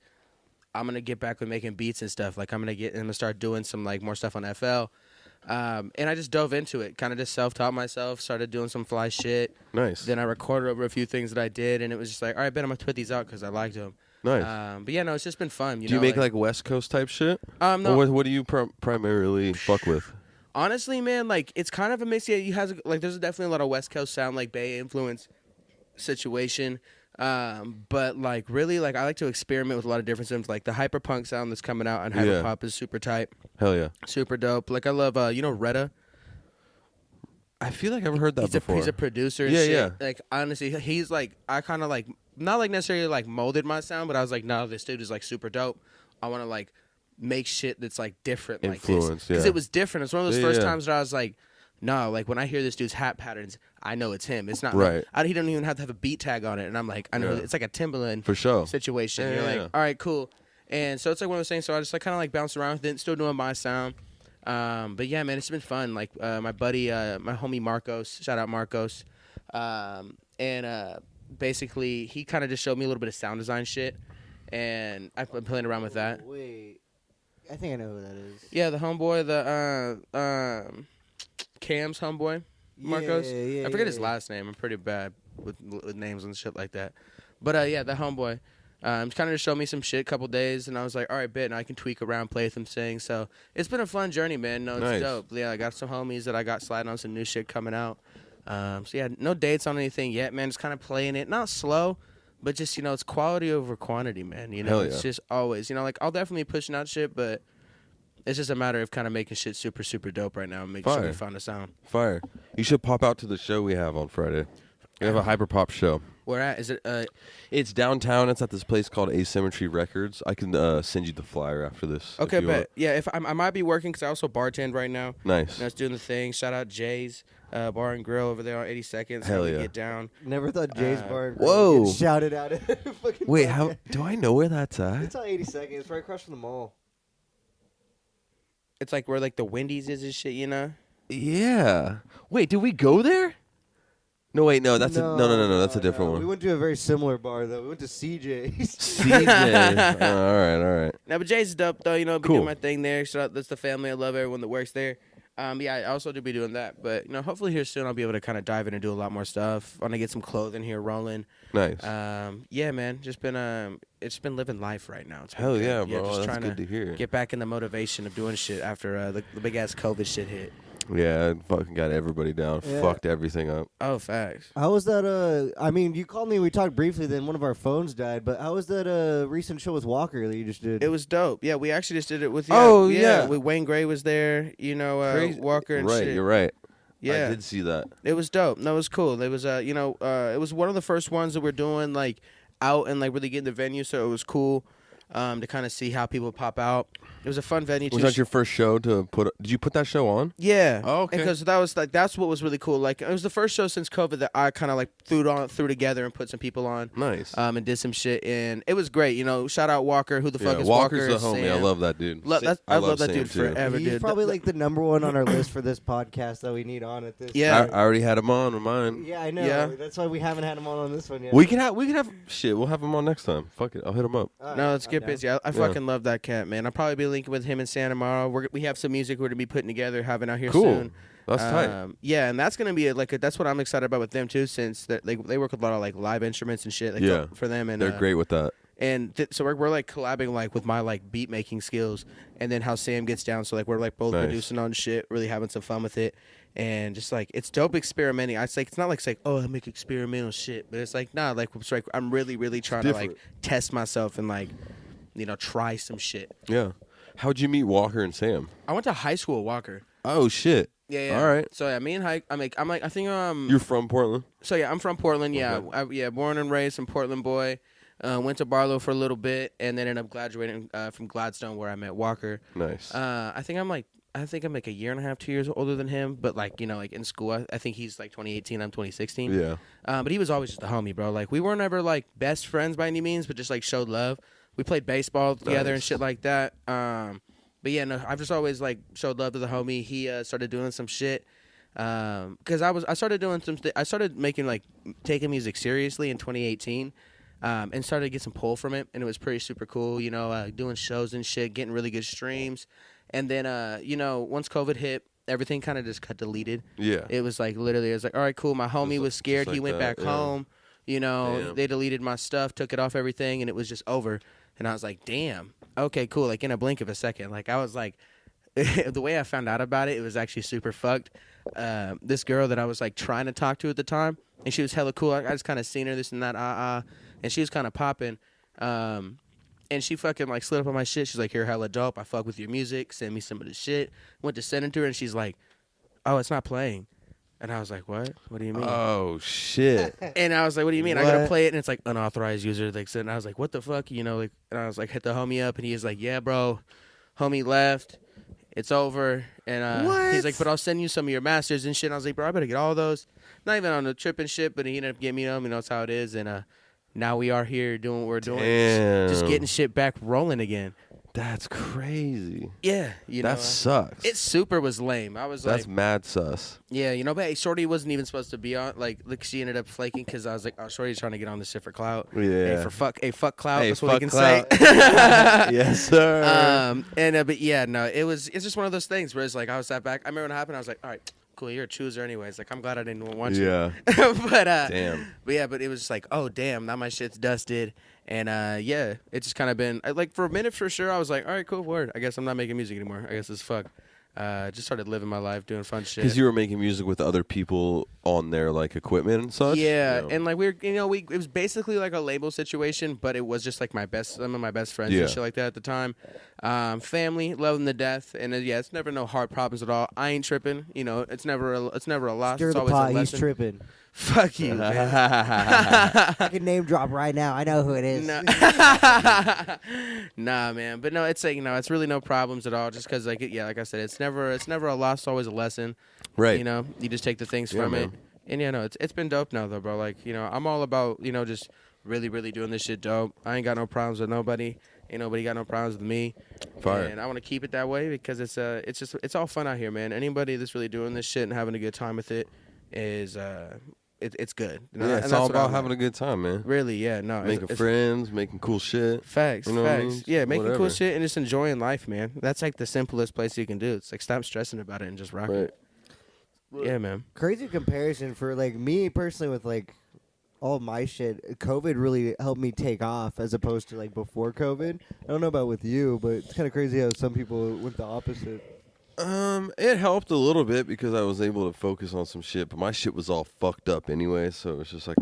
S2: I'm gonna get back with making beats and stuff. Like I'm gonna start doing some like more stuff on FL. And I just dove into it, kind of just self-taught myself, started doing some fly shit.
S1: Nice.
S2: Then I recorded over a few things that I did, and it was just like, all right, bet I'm gonna put these out because I liked them.
S1: Nice.
S2: But yeah, no, it's just been fun.
S1: do you make like West Coast type shit?
S2: no.
S1: Or what do you primarily fuck with?
S2: Honestly, man, like it's kind of a mix. Yeah, there's definitely a lot of West Coast sound, like Bay influence situation. But like really, like I like to experiment with a lot of different sounds. Like the hyperpunk sound that's coming out on
S1: Yeah.
S2: hyperpop is super tight,
S1: Hell yeah.
S2: super dope. Like I love, Retta.
S1: I feel like I've heard that before.
S2: He's a producer. And
S1: Yeah,
S2: shit.
S1: yeah.
S2: Like honestly, he's like I kind of like not like necessarily like molded my sound, but I was like, no, this dude is like super dope. I want to like make shit that's like different,
S1: Influence,
S2: like this, because
S1: yeah.
S2: it was different. It's one of those
S1: Yeah,
S2: first
S1: yeah.
S2: times where I was like, no, like when I hear this dude's hat patterns, I know it's him. It's not
S1: Right.
S2: he don't even have to have a beat tag on it, and I'm like, I know
S1: Yeah.
S2: it's like a Timbaland
S1: For sure.
S2: situation.
S1: Yeah,
S2: You're
S1: yeah,
S2: like,
S1: yeah.
S2: all right, cool. And so it's like one of those things. So I just like kind of like bounced around with it, still doing my sound. But yeah, man, it's been fun. Like my buddy, my homie Marcos, shout out Marcos, and basically he kind of just showed me a little bit of sound design shit, and I've been playing around with that.
S3: Wait, I think I know who that is.
S2: Yeah, the homeboy, the Cam's homeboy, Marcos. I forget his last name. I'm pretty bad with names and shit like that. But yeah, the homeboy. Kind of just showed me some shit a couple days, and I was like, all right, bet, and I can tweak around, play with them, sing. So it's been a fun journey, man. No, it's
S1: Nice.
S2: dope. Yeah, I got some homies that I got sliding on some new shit coming out. So yeah, no dates on anything yet, man. Just kind of playing it, not slow, but just it's quality over quantity, man.
S1: Hell
S2: It's
S1: yeah.
S2: just always, like I'll definitely be pushing out shit, but it's just a matter of kind of making shit super, super dope right now and making sure we
S1: Fire.
S2: found a sound.
S1: Fire. You should pop out to the show we have on Friday. We have a hyperpop show.
S2: Where at? Is it?
S1: It's downtown. It's at this place called Asymmetry Records. I can send you the flyer after this.
S2: Okay,
S1: if you want.
S2: bet. Yeah, if I might be working because I also bartend right now.
S1: Nice.
S2: That's doing the thing. Shout out Jay's Bar and Grill over there on 82nd.
S1: Hell
S2: So
S1: yeah.
S2: Get down.
S3: Never thought Jay's Bar.
S1: Whoa.
S3: Get shouted out. At fucking
S1: Wait,
S3: podcast.
S1: how do I know where that's at?
S3: It's on 82nd. It's right across from the mall.
S2: It's like where like the Wendy's is and shit,
S1: Yeah. Wait, did we go there? No, wait, no. That's no. That's a different
S3: We
S1: one.
S3: went to a very similar bar though. We went to CJ's.
S1: CJ. All right.
S2: No, but Jay's dope though. Be
S1: Cool.
S2: doing my thing there. Shout out, that's the family. I love everyone that works there. Yeah, I also do be doing that. But hopefully here soon I'll be able to kind of dive in and do a lot more stuff. Want to get some clothing here rolling.
S1: Nice.
S2: Yeah, man. Just been it's been living life right now. It's been
S1: Hell
S2: good.
S1: yeah, bro.
S2: just
S1: That's
S2: trying
S1: good
S2: to
S1: to hear.
S2: get back in the motivation of doing shit after the big ass COVID shit hit.
S1: Yeah, it fucking got everybody down.
S3: Yeah.
S1: Fucked everything up.
S2: Oh, facts.
S3: How was that? I mean, you called me. We talked briefly. Then one of our phones died. But how was that? Recent show with Walker that you just did?
S2: It was dope. Yeah, we actually just did it with
S1: Oh, yeah.
S2: with Wayne Gray was there.
S1: Crazy.
S2: Walker and
S1: right,
S2: shit.
S1: you're right.
S2: Yeah,
S1: I did see that.
S2: it was dope. No, it was cool. It was it was one of the first ones that we're doing like out and like really getting the venue, so it was cool to kind of see how people pop out. It was a fun venue.
S1: Was
S2: too.
S1: that your first show to put? Did you put that show on?
S2: Yeah.
S1: Oh, okay.
S2: Because that's what was really cool. Like it was the first show since COVID that I kind of like threw together and put some people on.
S1: Nice.
S2: And did some shit, and it was great. Shout out Walker. Who the fuck is
S1: Walker's
S2: Walker?
S1: the homie. I
S2: Sam.
S1: love that dude.
S2: I love that
S1: Sam,
S2: dude
S1: too.
S2: forever,
S3: He's
S2: dude.
S3: probably like the number one on our list for this podcast that we need on at this.
S2: Yeah.
S3: time.
S1: I already had him on mine.
S3: Yeah, I know.
S2: Yeah.
S3: That's why we haven't had him on this one yet.
S1: We can have shit. We'll have him on next time. Fuck it. I'll hit him up.
S3: All right,
S2: No, let's
S3: I'm
S2: get
S3: down.
S2: busy. I fucking love that cat, man. I'll probably be linking with him and Sam tomorrow. We have some music we're gonna be putting together, having out here
S1: Cool.
S2: soon.
S1: That's tight.
S2: Yeah, and that's gonna be that's what I'm excited about with them too, since they work with a lot of like live instruments and shit. Like,
S1: Yeah.
S2: for them, and
S1: They're great with that.
S2: And so we're like collabing like with my like beat making skills, and then how Sam gets down. So like we're like both
S1: Nice.
S2: producing on shit, really having some fun with it, and just like it's dope experimenting. It's not like it's like, oh, I make experimental shit, but it's like nah, like it's like I'm really trying to like
S1: different.
S2: test myself and like try some shit.
S1: Yeah. How'd you meet Walker and Sam?
S2: I went to high school at Walker.
S1: Oh shit.
S2: Yeah.
S1: All right.
S2: So yeah, me and Hike, I think
S1: You're from Portland?
S2: So yeah, I'm from Portland. Yeah,
S1: Okay.
S2: born and raised in Portland, boy. Went to Barlow for a little bit, and then ended up graduating from Gladstone, where I met Walker.
S1: Nice.
S2: I think I'm like a year and a half, 2 years older than him, but like like in school, I think he's like 2018, I'm 2016.
S1: yeah.
S2: But he was always just a homie, bro. Like we weren't ever like best friends by any means, but just like showed love. We played baseball together and
S1: Nice.
S2: shit like that. But yeah, no, I've just always like showed love to the homie. He started doing some shit. Because I started doing I started making like taking music seriously in 2018. And started to get some pull from it, and it was pretty super cool. Doing shows and shit, getting really good streams, and then once COVID hit, everything kind of just got deleted.
S1: Yeah.
S2: It was like literally, it was like, all right, cool. My homie
S1: Just
S2: was scared.
S1: like
S2: He went
S1: that,
S2: back
S1: yeah.
S2: home.
S1: Damn.
S2: They deleted my stuff, took it off everything, and it was just over. And I was like, damn. Okay, cool. Like in a blink of a second. Like I was like, the way I found out about it, it was actually super fucked. This girl that I was like trying to talk to at the time, and she was hella cool. I just kind of seen her, this and that, and she was kind of popping. And she fucking like slid up on my shit. She's like, "You're hella dope. I fuck with your music. Send me some of the shit." Went to send it to her, and she's like, "Oh, it's not playing." And I was like, "What? What do you mean?"
S1: Oh shit.
S2: And I was like, "What do you mean?" I gotta
S3: What?
S2: play it, and it's like unauthorized user. Like, and I was like, "What the fuck?" And I was like, hit the homie up, and he was like, "Yeah, bro, homie left. It's over." And he's like, "But I'll send you some of your masters and shit." And I was like, "Bro, I better get all those." Not even on the trip and shit, but he ended up getting me them. That's how it is. And now we are here doing what we're doing, just
S1: Damn.
S2: getting shit back rolling again.
S1: That's crazy.
S2: Yeah,
S1: That sucks.
S2: it super was lame. I was
S1: That's
S2: like,
S1: mad sus.
S2: yeah, but hey, Shorty wasn't even supposed to be on. Like she ended up flaking because I was like, oh, Shorty's trying to get on this shit for clout.
S1: Yeah.
S2: Fuck clout.
S1: Hey,
S2: that's what we can
S1: fuck
S2: say.
S1: Yes, sir.
S2: But yeah, no, it's just one of those things where it's like I was sat back. I remember when it happened. I was like, all right, cool, you're a chooser anyways. Like I'm glad I didn't want you.
S1: Yeah.
S2: Damn. But it was just like, oh damn, now my shit's dusted. And yeah, it's just kind of been like for a minute for sure. I was like, all right, cool, word. I guess I'm not making music anymore. I guess it's fuck. Just started living my life, doing fun shit.
S1: Because you were making music with other people on their like equipment and such.
S2: Yeah,
S1: You know?
S2: and like it was basically like a label situation, but it was just like some of my best friends
S1: Yeah.
S2: and shit like that at the time. Family, love them to death, and yeah, it's never no hard problems at all. I ain't tripping, it's never a loss.
S3: Stir
S2: It's
S3: the
S2: always
S3: pot.
S2: a
S3: He's
S2: lesson.
S3: tripping.
S2: Fuck you, man.
S3: I can name drop right now. I know who it is.
S2: No. Nah, man. But no, it's like it's really no problems at all. Just because like I said, it's never a loss. It's always a lesson.
S1: Right.
S2: You just take the things
S1: Yeah,
S2: from it.
S1: man.
S2: And it's been dope now though, bro. Like I'm all about just really really doing this shit dope. I ain't got no problems with nobody. Ain't nobody got no problems with me.
S1: Fire.
S2: And I want to keep it that way because it's all fun out here, man. Anybody that's really doing this shit and having a good time with it is it's good.
S1: Yeah, it's all about having a good time, man.
S2: Really, yeah, no,
S1: Making friends, making cool shit.
S2: Facts,
S1: You know what I
S2: facts.
S1: mean?
S2: Yeah, making cool
S1: Whatever.
S2: shit and just enjoying life, man. That's like the simplest place you can do. It's like stop stressing about it and just rock
S1: Right.
S2: it. Yeah, man.
S3: Crazy comparison for like me personally with like all my shit. COVID really helped me take off as opposed to like before COVID. I don't know about with you, but it's kind of crazy how some people went the opposite.
S1: It helped a little bit because I was able to focus on some shit, but my shit was all fucked up anyway, so it's just like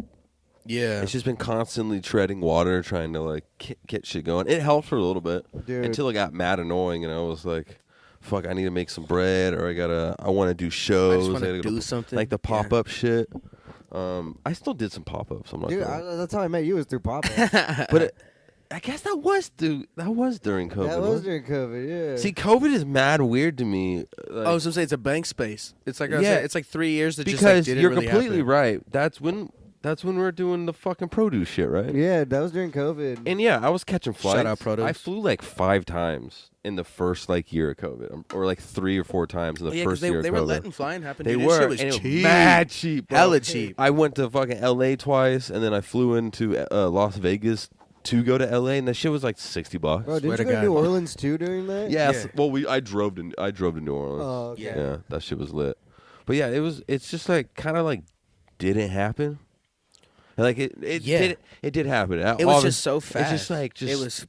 S2: Yeah.
S1: it's just been constantly treading water, trying to like get shit going. It helped for a little bit
S3: Dude.
S1: until it got mad annoying, and I was like, "Fuck, I need to make some bread, or I want to do shows,
S2: wanna
S1: gotta go
S2: do something."
S1: like the
S2: Yeah.
S1: pop up shit." I still did some pop ups. I'm not
S3: Dude,
S1: gonna-
S3: that's how I met you was through pop.
S1: but I guess that was during COVID.
S3: That was
S1: wasn't it?
S3: during COVID, yeah.
S1: See, COVID is mad weird to me. Like,
S2: Oh, so say it's a blank space. It's like
S1: Yeah.
S2: it's like 3 years that
S1: because
S2: just like, didn't
S1: you're
S2: really
S1: completely
S2: happen.
S1: right. That's when we're doing the fucking produce shit, right?
S3: yeah, that was during COVID.
S1: And yeah, I was catching flights.
S2: Shout out produce.
S1: I flew like 5 times in the first like year of COVID, or like 3 or 4 times in the
S2: Yeah, 'cause
S1: first
S2: they
S1: year
S2: they
S1: of
S2: were
S1: COVID.
S2: letting flying happen.
S1: They
S2: dude. This
S1: were,
S2: shit was
S1: and it was
S2: cheap.
S1: mad cheap, bro.
S2: Hella cheap.
S1: I went to fucking LA twice, and then I flew into Las Vegas to go to LA, and that shit was like $60.
S3: Bro,
S2: Swear
S3: did you
S2: to
S3: go to
S2: God.
S3: New Orleans too during that?
S1: Yes.
S2: Yeah.
S1: Well, I drove to New Orleans.
S3: Oh, okay.
S2: Yeah.
S1: Yeah, that shit was lit. But yeah, it's just like kind of like didn't happen. Like it
S2: Yeah.
S1: did happen.
S2: It was just so fast.
S1: It's just like
S2: It was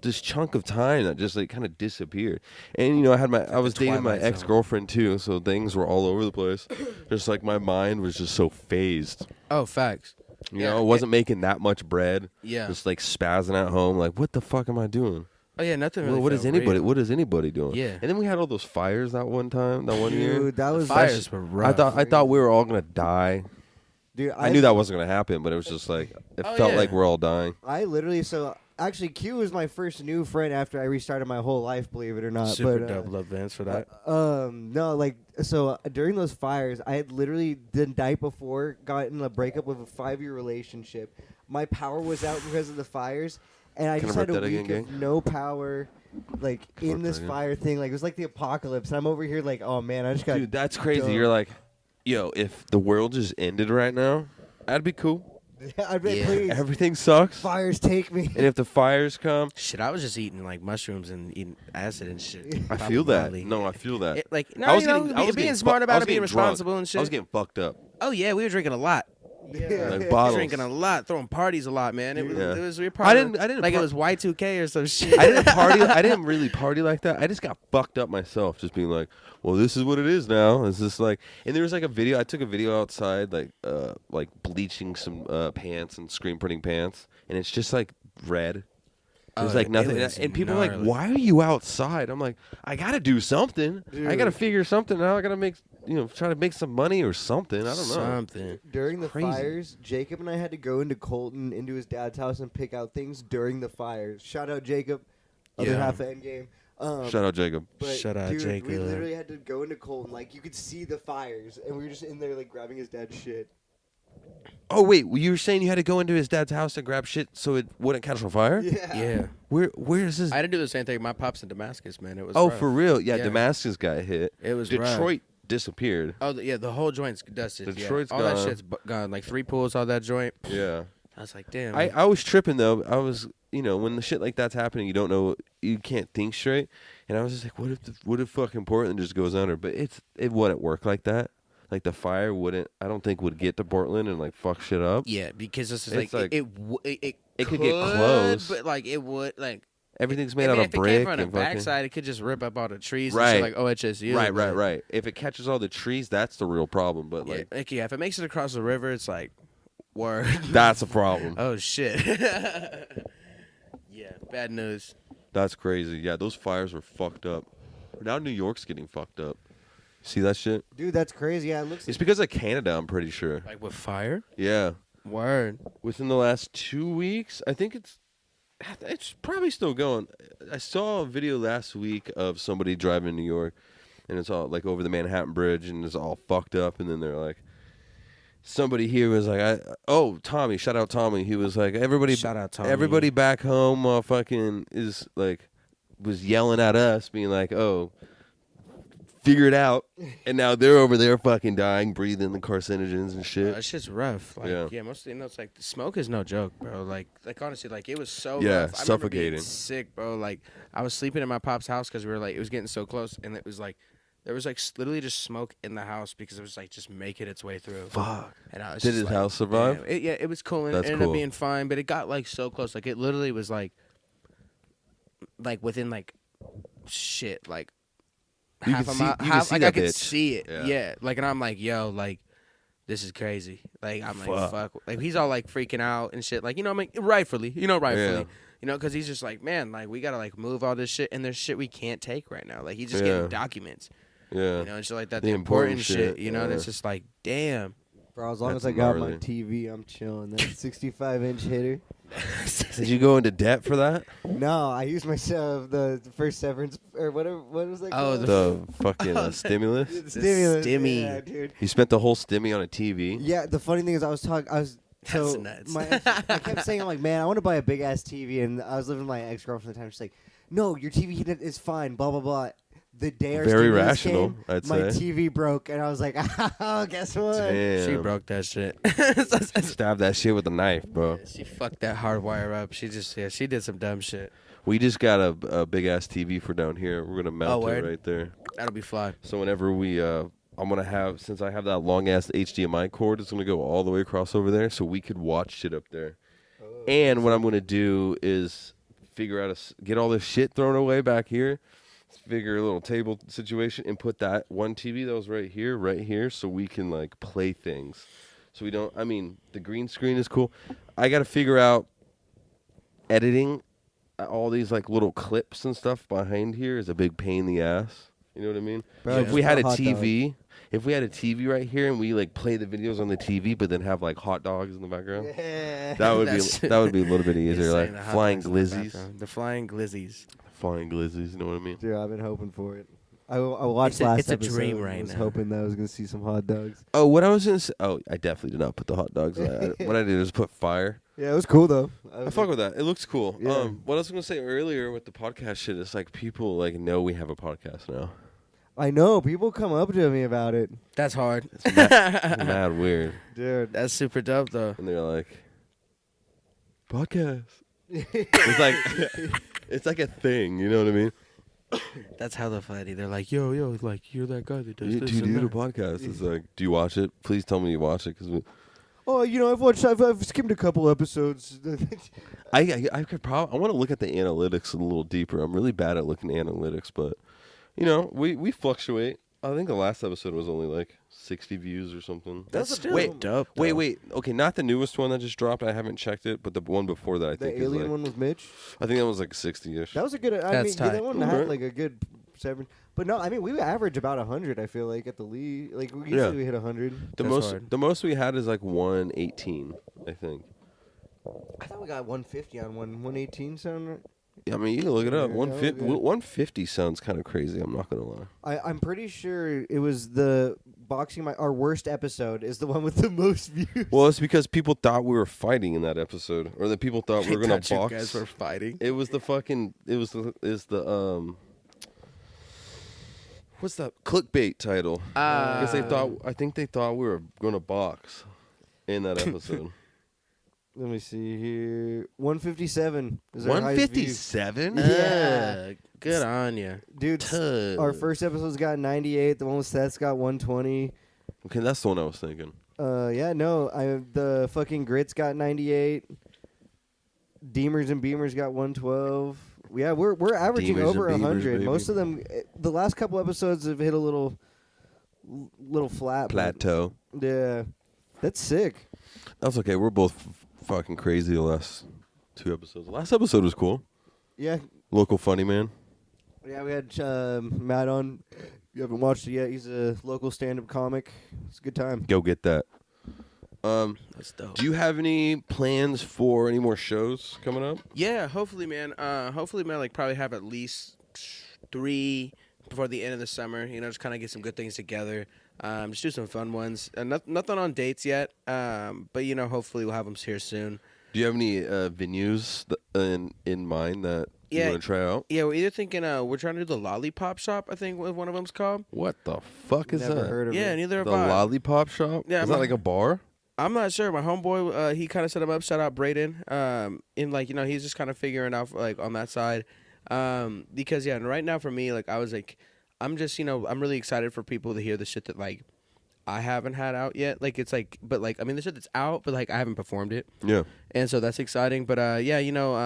S1: this chunk of time that just like kind of disappeared. And I was dating my
S2: Twilight Zone.
S1: ex-girlfriend too, so things were all over the place. Just like my mind was just so phased.
S2: Oh, facts.
S1: You
S2: Yeah,
S1: know, I wasn't making that much bread.
S2: Yeah.
S1: Just like spazzing at home like what the fuck am I doing?
S2: Oh yeah, nothing really.
S1: What is
S2: felt
S1: anybody
S2: real.
S1: what is anybody doing?
S2: Yeah.
S1: And then we had all those fires that one year.
S3: Dude, that was
S2: Fires were rough.
S1: I thought we were all gonna die.
S3: Dude,
S1: I knew that wasn't gonna happen, but it was just like it
S2: Oh,
S1: felt
S2: yeah.
S1: like we're all dying.
S3: I literally actually Q was my first new friend after I restarted my whole life, believe it or not.
S2: Super
S3: but,
S2: dope. Love Vance for that.
S3: No, like during those fires, I had literally the night before gotten a breakup with a 5-year relationship. My power was out because of the fires, and I
S1: Can
S3: just
S1: I
S3: had
S1: rip
S3: a
S1: that again,
S3: week of
S1: gang?
S3: no power, like
S1: Can I
S3: in
S1: rip
S3: this
S1: that again?
S3: fire thing. Like it was like the apocalypse. And I'm over here like, oh man, I just got.
S1: Dude, that's crazy.
S3: dumb.
S1: You're like, yo, if the world just ended right now, that'd be cool.
S3: I'd be
S2: Yeah.
S3: please,
S1: Everything sucks.
S3: fires take me.
S1: And if the fires come,
S2: Shit, I was just eating like mushrooms and eating acid and shit.
S1: I feel that.
S2: Probably.
S1: No, I feel that.
S2: Like no,
S1: I was
S2: you know,
S1: getting, I was
S2: being
S1: getting
S2: smart
S1: fu- I
S2: about
S1: was
S2: it, being
S1: getting drunk.
S2: responsible and shit.
S1: I was getting fucked up.
S2: Oh yeah, we were drinking a lot.
S3: Yeah.
S1: Like
S2: We
S1: bottles.
S2: were drinking a lot, throwing parties a lot, man. It was,
S1: Yeah.
S2: it was we were
S1: I
S2: partying
S1: didn't
S2: like
S1: par-
S2: it was Y2K or some shit.
S1: I didn't party. I didn't really party like that. I just got fucked up myself, just being like, "Well, this is what it is now." It's just like, and there was like a video. I took a video outside, like bleaching some pants and screen printing pants, and it's just like red. There's
S2: Oh,
S1: like
S2: it
S1: nothing,
S2: was
S1: and people are like,
S2: gnarly.
S1: "Why are you outside?" I'm like, "I gotta do something. I gotta
S3: Dude.
S1: figure something out. I gotta make, try to make some money or something. I don't know."
S2: Something.
S3: During the
S1: Crazy.
S3: fires, Jacob and I had to go into Colton, into his dad's house, and pick out things during the fires. Shout out Jacob, other
S2: Yeah.
S3: half of Endgame.
S1: Shout out Jacob.
S3: But
S2: Shout out
S3: dude,
S2: Jacob.
S3: we literally had to go into Colton, like you could see the fires, and we were just in there like grabbing his dad's shit.
S1: Oh wait, you were saying you had to go into his dad's house and grab shit so it wouldn't catch on fire?
S2: Yeah.
S1: Where is this?
S2: I had to do the same thing. My pop's in Damascus, man. It was
S1: Oh,
S2: rough.
S1: for real? Yeah,
S2: Yeah.
S1: Damascus got hit.
S2: It was rough.
S1: Detroit disappeared.
S2: Oh, yeah, the whole joint's dusted.
S1: Detroit's
S2: all that
S1: gone.
S2: shit's gone. Like 3 pools out that joint.
S1: Yeah.
S2: I was like, damn.
S1: I was tripping though. I was, when the shit like that's happening, you don't know, you can't think straight. And I was just like, what if fucking Portland just goes under? But it wouldn't work like that. Like the fire I don't think would get to Portland and like fuck shit up.
S2: yeah, because this is
S1: It's
S2: like,
S1: like-
S2: it
S1: could get close.
S2: but like it would like.
S1: Everything's made
S2: I mean,
S1: out of
S2: if it came
S1: brick
S2: from the
S1: and fucking.
S2: backside, it could just rip up all the trees.
S1: Right.
S2: And shit like OHSU.
S1: Right.
S2: but-
S1: If it catches all the trees, that's the real problem. But
S2: Yeah,
S1: like,
S2: if it makes it across the river, it's like, word.
S1: that's a problem.
S2: Oh shit. Yeah, bad news.
S1: That's crazy. Yeah, those fires were fucked up. Now New York's getting fucked up. See that shit?
S3: Dude, that's crazy. Yeah, it looks.
S1: It's because of Canada, I'm pretty sure.
S2: Like with fire.
S1: Yeah.
S2: Word.
S1: Within the last 2 weeks, I think it's probably still going. I saw a video last week of somebody driving in New York, and it's all like over the Manhattan Bridge, and it's all fucked up. And then they're like, somebody here was like, Tommy, shout out Tommy. He was like,
S2: Shout out Tommy.
S1: everybody back home, fucking is like, was yelling at us, being like, oh, figure it out. And now they're over there fucking dying, breathing the carcinogens and shit.
S2: That shit's rough. Like,
S1: Yeah.
S2: yeah, most of it's like the smoke is no joke, bro. Like honestly, like it was so
S1: Yeah,
S2: rough. I remember being
S1: suffocating.
S2: sick, bro. Like I was sleeping in my pop's house because we were like it was getting so close, and it was like there was like literally just smoke in the house because it was like just making its way through.
S1: Fuck.
S2: And I was
S1: Did
S2: just
S1: his
S2: like,
S1: house survive?
S2: damn. Yeah, it was cool and
S1: That's
S2: it ended
S1: cool.
S2: up being fine, but it got like so close. Like it literally was like within like shit like
S1: You
S2: half
S1: could
S2: a
S1: see-
S2: mile.
S1: you could
S2: Half
S1: see
S2: like
S1: that
S2: I could
S1: bitch.
S2: see it.
S1: Yeah.
S2: Yeah. Like and I'm like, yo, like this is crazy. Like I'm like,
S1: Fuck.
S2: fuck. Like he's all like freaking out and shit. Like I mean, rightfully,
S1: Yeah.
S2: because he's just like, man, like we gotta like move all this shit, and there's shit we can't take right now. Like he's just
S1: Yeah.
S2: getting documents,
S1: Yeah.
S2: and shit like that.
S1: The
S2: The important
S1: important
S2: shit,
S1: shit,
S2: and
S1: yeah.
S2: it's just like, damn.
S3: Bro, as long
S1: That's
S3: as I got my
S1: gnarly.
S3: TV, I'm chilling. That 65-inch hitter.
S1: Did you go into debt for that?
S3: No, I used myself the first severance or whatever. What was that?
S2: Oh,
S3: called?
S1: The fucking stimulus?
S3: The stimulus.
S2: stimmy.
S3: Yeah, dude.
S1: You spent the whole stimmy on a TV?
S3: Yeah, the funny thing is, I was
S2: That's
S3: so
S2: nuts.
S3: my ex, I kept saying, I'm like, man, I want to buy a big ass TV, and I was living with my ex girlfriend at the time. She's like, no, your TV is fine, blah blah blah. The day our
S1: Very
S3: stimulus
S1: rational,
S3: came,
S1: I'd
S3: my
S1: say.
S3: TV broke, and I was like, oh, guess what?
S1: Damn.
S2: She broke that shit.
S1: Stab that shit with a knife, bro.
S2: She fucked that hard wire up. She did some dumb shit.
S1: We just got a big ass TV for down here. We're gonna mount it
S2: word?
S1: right there.
S2: That'll be fly.
S1: So whenever we, I'm gonna have, since I have that long ass HDMI cord, it's gonna go all the way across over there, so we could watch shit up there. And what I'm gonna do is figure out get all this shit thrown away back here, figure a little table situation, and put that one TV that was right here, so we can like play things. So we don't. I mean, the green screen is cool. I got to figure out editing all these like little clips and stuff behind here is a big pain in the ass. You know what I mean?
S3: Bro,
S1: If
S3: just
S1: we had a
S3: hot dog.
S1: TV, right here and we like play the videos on the TV, but then have like hot dogs in the background,
S3: Yeah.
S1: that would
S2: That's-
S1: be a little bit
S2: He's
S1: easier.
S2: saying
S1: Like
S2: the hot
S1: flying
S2: dogs in the
S1: glizzies,
S2: background. The flying glizzies.
S1: flying glizzies. You know what I mean?
S3: Dude, I've been hoping for it. I watched
S2: It's a-
S3: last
S2: it's a
S3: episode.
S2: dream
S3: and
S2: right
S3: was
S2: now.
S3: hoping that I was gonna see some hot dogs.
S1: Oh, what I was gonna say. Oh, I definitely did not put the hot dogs. What I did was put fire.
S3: Yeah, it was cool though.
S1: I fuck with that. It looks cool.
S3: Yeah.
S1: What I was gonna say earlier with the podcast shit is like people like know we have a podcast now.
S3: I know people come up to me about it,
S2: That's hard.
S1: It's mad weird,
S3: dude.
S2: That's super dope though.
S1: and they're like, podcast. It's like it's like a thing. You know what I mean?
S2: That's hella funny. They're like, yo, like you're that guy that does
S1: Do
S2: this
S1: you
S2: and
S1: do the
S2: that.
S1: podcast? It's like, do you watch it? Please tell me you watch it, because
S3: Oh, I've skimmed a couple episodes.
S1: I could probably I want to look at the analytics a little deeper. I'm really bad at looking at analytics, but we fluctuate. I think the last episode was only like 60 views or something.
S2: That's still
S1: wait,
S2: dope.
S1: Wait,
S2: though.
S1: wait. Okay, not the newest one that just dropped. I haven't checked it, but the one before that I
S3: The
S1: think is
S3: alien
S1: like,
S3: one with Mitch.
S1: I think that was like 60ish.
S3: That was a good. I
S2: That's
S3: mean,
S2: tight.
S3: that one
S1: Okay.
S3: had like a good 7. But no, I mean we average about 100. I feel like at the lead, like usually
S1: Yeah.
S3: we hit 100.
S1: the
S2: That's
S1: most
S2: hard.
S1: the most we had is like 118, I think.
S3: I thought we got 150 on 118 sound right?
S1: Yeah, I mean, you can look it up.
S3: Yeah,
S1: 150,
S3: okay.
S1: 150 sounds kind of crazy. I'm not gonna lie.
S3: I'm pretty sure it was the boxing. Our worst episode is the one with the most views.
S1: Well, it's because people thought we were fighting in that episode, or that people thought we were gonna
S2: Thought you
S1: box.
S2: guys were fighting.
S1: It was the fucking. It was the What's that clickbait title? Because they thought. I think they thought we were gonna box in that episode.
S3: Let me see here. 157 is our highest view.
S1: 157.
S3: Yeah.
S2: Good on you.
S3: Dude, our first episode's got 98. The one with Seth's got 120.
S1: Okay, that's the one I was thinking.
S3: The fucking Grits got 98. Deemers and Beamers got 112. Yeah, we're averaging
S1: Deemers
S3: over
S1: and Beamers,
S3: 100.
S1: baby.
S3: Most of them, the last couple episodes have hit a little flat. but-
S1: Plateau.
S3: Yeah, that's sick.
S1: That's okay. We're both fucking crazy the last 2 episodes. The last episode was cool.
S3: Yeah,
S1: Local funny man.
S3: yeah. We had Matt on. You haven't watched it yet. He's a local stand-up comic. It's a good time.
S1: Go get that.
S2: That's dope.
S1: Do you have any plans for any more shows coming up?
S2: Yeah, hopefully, man. Like probably have at least 3 before the end of the summer. You know, just kind of get some good things together. Just do some fun ones. Nothing on dates yet. But you know, hopefully we'll have them here soon.
S1: Do you have any venues in mind that you
S2: Yeah.
S1: want to try out?
S2: Yeah, we're either thinking we're trying to do the Lollipop Shop. I think one of them's called.
S1: What the fuck is
S3: Never
S1: that?
S3: heard of
S2: Yeah,
S3: it.
S2: neither have
S1: The
S2: I.
S1: Lollipop Shop?
S2: Yeah,
S1: is that
S2: my-
S1: like a bar?
S2: I'm not sure. My homeboy, he kind of set him up. Shout out Braden. In like, you know, he's just kind of figuring out like on that side. Because yeah, and right now for me, like I was like, I'm just, you know, I'm really excited for people to hear the shit that like I haven't had out yet. Like it's like, but like I mean the shit that's out, but like I haven't performed it,
S1: Yeah.
S2: and so that's exciting. But yeah, you know,